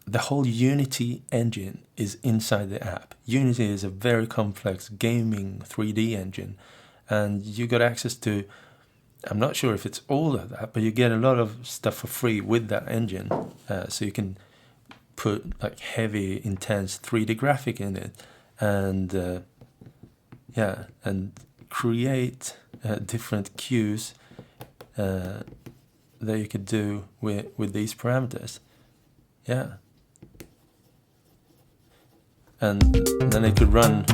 The whole Unity engine is inside the app. Unity is a very complex gaming 3D engine, and you got access to, I'm not sure if it's all of that, but you get a lot of stuff for free with that engine. So you can put like heavy, intense 3D graphic in it, and yeah, and create different cues that you could do with these parameters. Yeah. And then it could run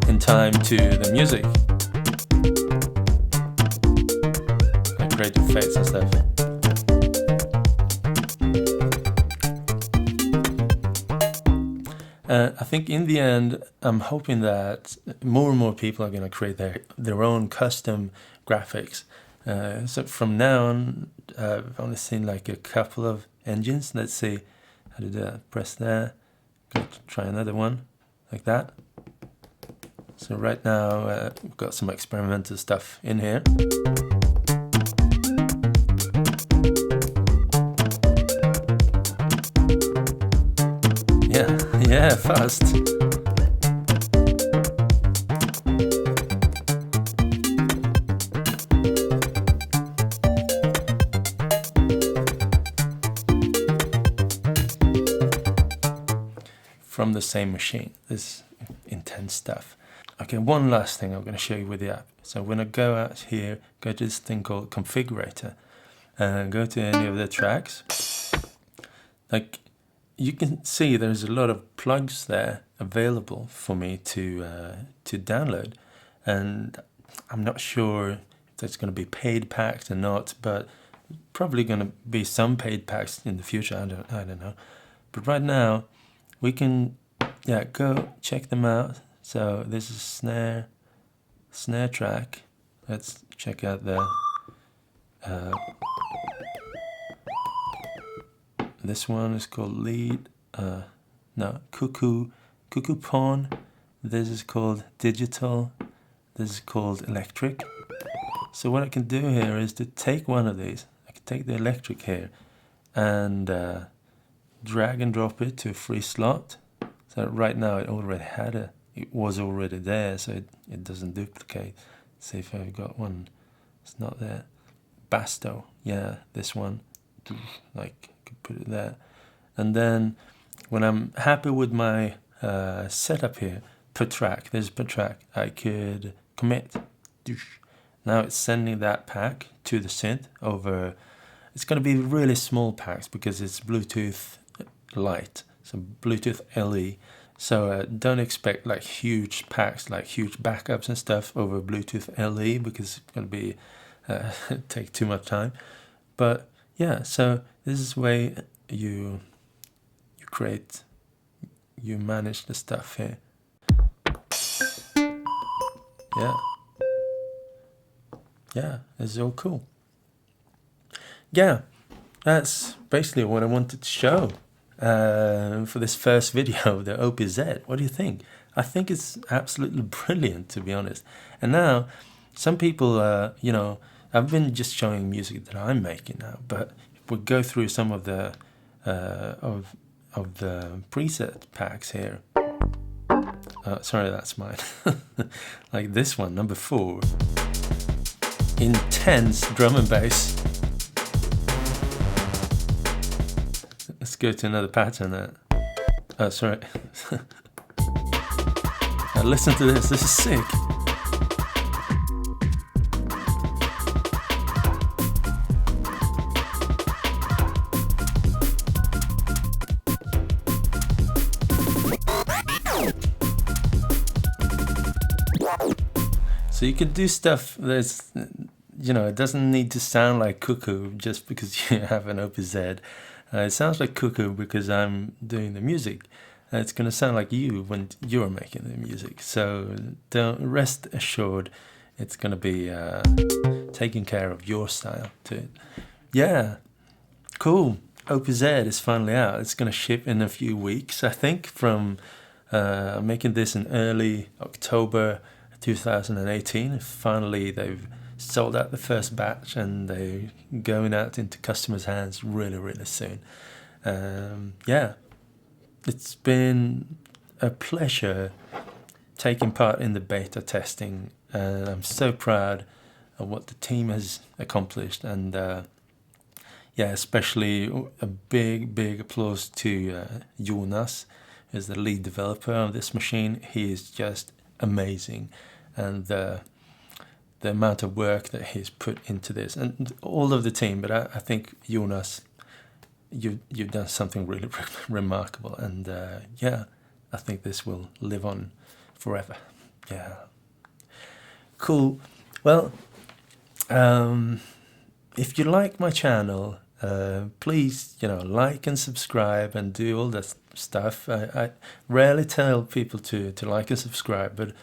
in time to the music, like create effects and stuff. I think in the end, I'm hoping that more and more people are going to create their own custom graphics. So from now on, I've only seen like a couple of engines. Let's see how to do that. Press there. Going to try another one like that. So right now we've got some experimental stuff in here. Yeah, fast. From the same machine, this intense stuff. Okay, one last thing I'm going to show you with the app. So when I go out here, go to this thing called configurator, and go to any of the tracks. Like, you can see there's a lot of plugs there available for me to download, and I'm not sure if that's going to be paid packs or not, but probably going to be some paid packs in the future. I don't know. But right now we can go check them out. So this is snare track. Let's check out the this one is called lead, cuckoo pawn. This is called digital. This is called electric. So what I can do here is to take one of these. I can take the electric here and drag and drop it to a free slot. So right now it was already there, so it doesn't duplicate. Let's see if I've got one. It's not there. Basto, yeah, this one. Like, put it there, and then when I'm happy with my setup here, per track, I could commit. Now it's sending that pack to the synth over. It's going to be really small packs because it's Bluetooth Lite, so Bluetooth LE. So don't expect like huge packs, like huge backups and stuff over Bluetooth LE, because it's going to be take too much time. But yeah, so this is the way you manage the stuff here. Yeah, this is all cool. Yeah, that's basically what I wanted to show for this first video of the OPZ. What do you think? I think it's absolutely brilliant, to be honest. And now, some people, I've been just showing music that I'm making now, but if we go through some of the of the preset packs here. Sorry, that's mine. Like this one, number 4. Intense drum and bass. Let's go to another pattern there. Oh, sorry. Now listen to this. This is sick. So you can do stuff that's, it doesn't need to sound like cuckoo just because you have an OPZ. It sounds like cuckoo because I'm doing the music. It's going to sound like you when you're making the music. So don't rest assured, it's going to be taking care of your style to it. Yeah, Cool. OPZ is finally out. It's going to ship in a few weeks, I think, from making this in early October 2018. Finally, they've sold out the first batch and they're going out into customers' hands really, really soon. Yeah, it's been a pleasure taking part in the beta testing, and I'm so proud of what the team has accomplished. And yeah, especially a big applause to Jonas, who's the lead developer of this machine. He is just amazing, and the amount of work that he's put into this, and all of the team. But I think Jonas, you've done something really remarkable, and yeah, I think this will live on forever. Yeah, cool. Well, if you like my channel, please, like and subscribe and do all that stuff. I rarely tell people to like and subscribe, but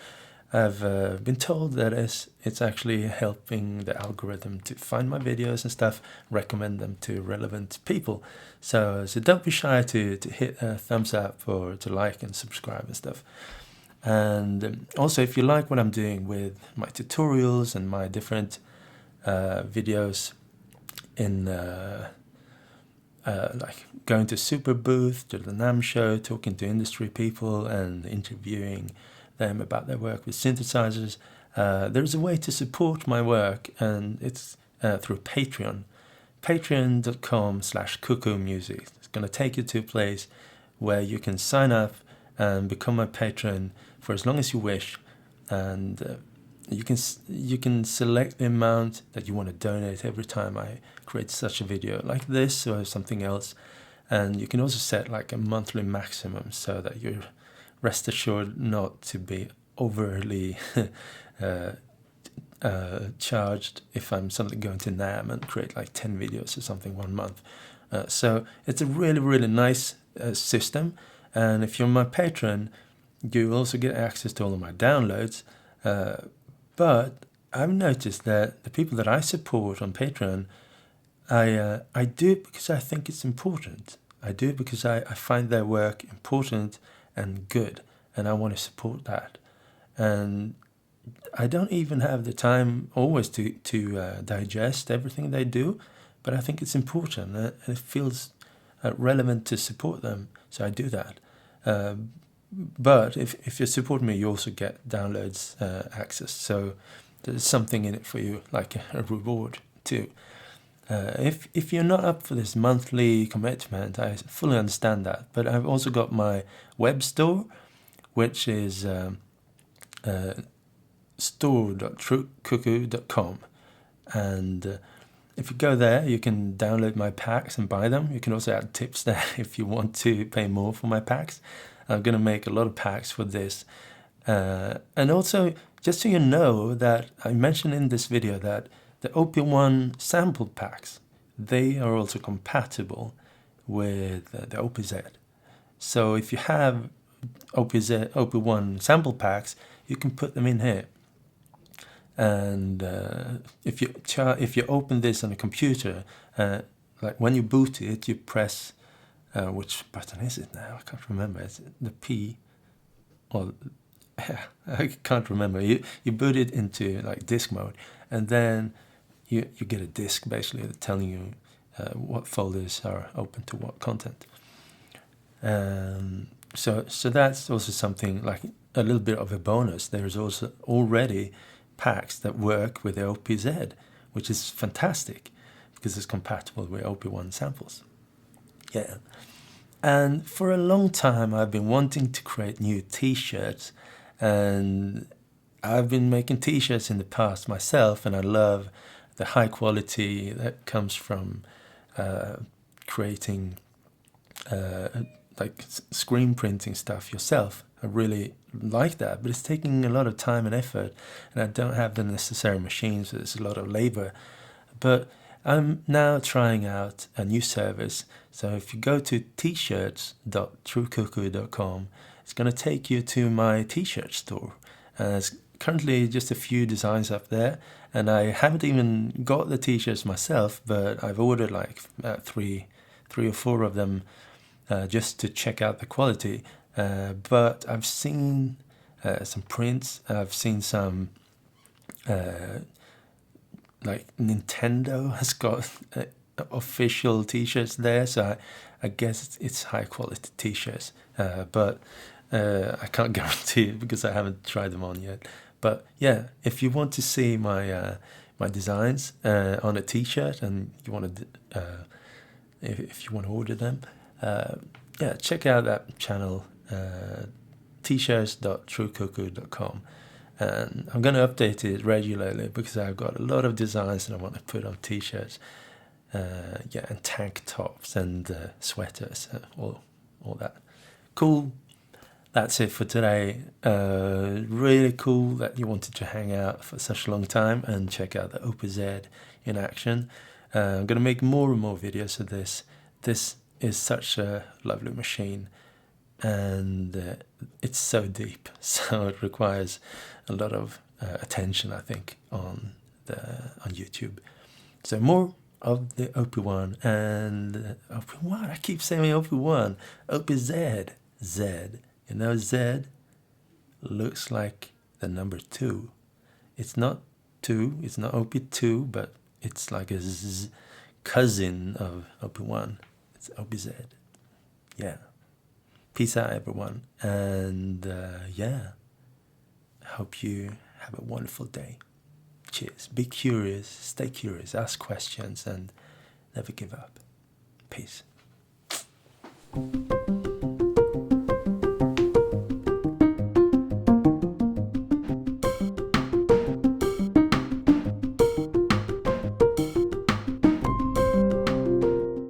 I've been told that it's actually helping the algorithm to find my videos and stuff, recommend them to relevant people. So don't be shy to hit a thumbs up or to like and subscribe and stuff. And also, if you like what I'm doing with my tutorials and my different videos in like going to Super Booth, to the NAMM show, talking to industry people and interviewing them about their work with synthesizers, there's a way to support my work, and it's through Patreon. Patreon.com/SOOOO Music. It's going to take you to a place where you can sign up and become a patron for as long as you wish, and you can select the amount that you want to donate every time I create such a video like this or something else. And you can also set like a monthly maximum so that you're rest assured not to be overly charged if I'm suddenly going to NAMM and create like 10 videos or something one month. So it's a really nice system, and if you're my patron, you also get access to all of my downloads. But I've noticed that the people that I support on Patreon, I do it because I think it's important. I do it because I find their work important and good, and I want to support that. And I don't even have the time always to digest everything they do, but I think it's important, and it feels relevant to support them, so I do that. But if you support me, you also get downloads access, so there's something in it for you, like a reward too. If you're not up for this monthly commitment, I fully understand that. But I've also got my web store, which is store.truecuckoo.com, and if you go there, you can download my packs and buy them. You can also add tips there if you want to pay more for my packs. I'm going to make a lot of packs for this. And also, just so you know, that I mentioned in this video that the OP1 sample packs, they are also compatible with the OPZ. So if you have OP1 sample packs, you can put them in here. And if you open this on a computer, like when you boot it, you press which button is it now? I can't remember. It's the P, or I can't remember. You boot it into like disk mode, and then you get a disk basically telling you what folders are open to what content. So that's also something like a little bit of a bonus. There's also already packs that work with the OPZ, which is fantastic because it's compatible with OP1 samples. Yeah. And for a long time I've been wanting to create new t-shirts, and I've been making t-shirts in the past myself, and I love the high quality that comes from creating like screen printing stuff yourself. I really like that, but it's taking a lot of time and effort, and I don't have the necessary machines, so there's a lot of labor. But I'm now trying out a new service. So if you go to t-shirts.truecuckoo.com, it's going to take you to my t-shirt store. And it's currently just a few designs up there, and I haven't even got the t-shirts myself, but I've ordered like three or four of them just to check out the quality. But I've seen some prints. I've seen some like Nintendo has got official t-shirts there, so I guess it's high quality t-shirts, but I can't guarantee it because I haven't tried them on yet. But yeah, if you want to see my my designs on a t-shirt, and you want to if you want to order them, yeah, check out that channel, t-shirts.truecuckoo.com. And I'm going to update it regularly because I've got a lot of designs that I want to put on t-shirts, yeah, and tank tops and sweaters, all that. Cool. That's it for today. Really cool that you wanted to hang out for such a long time and check out the OP-Z in action. I'm going to make more and more videos of this. This is such a lovely machine, and it's so deep, so it requires a lot of attention, I think, on YouTube. So more of the OP1 and OP1. I keep saying OP1, OP-Z, Z. You know, Z looks like the number 2. It's not 2, it's not OP2, but it's like a cousin of OP1. It's OP-Z. Yeah. Peace out, everyone. And yeah, I hope you have a wonderful day. Cheers. Be curious, stay curious, ask questions, and never give up. Peace.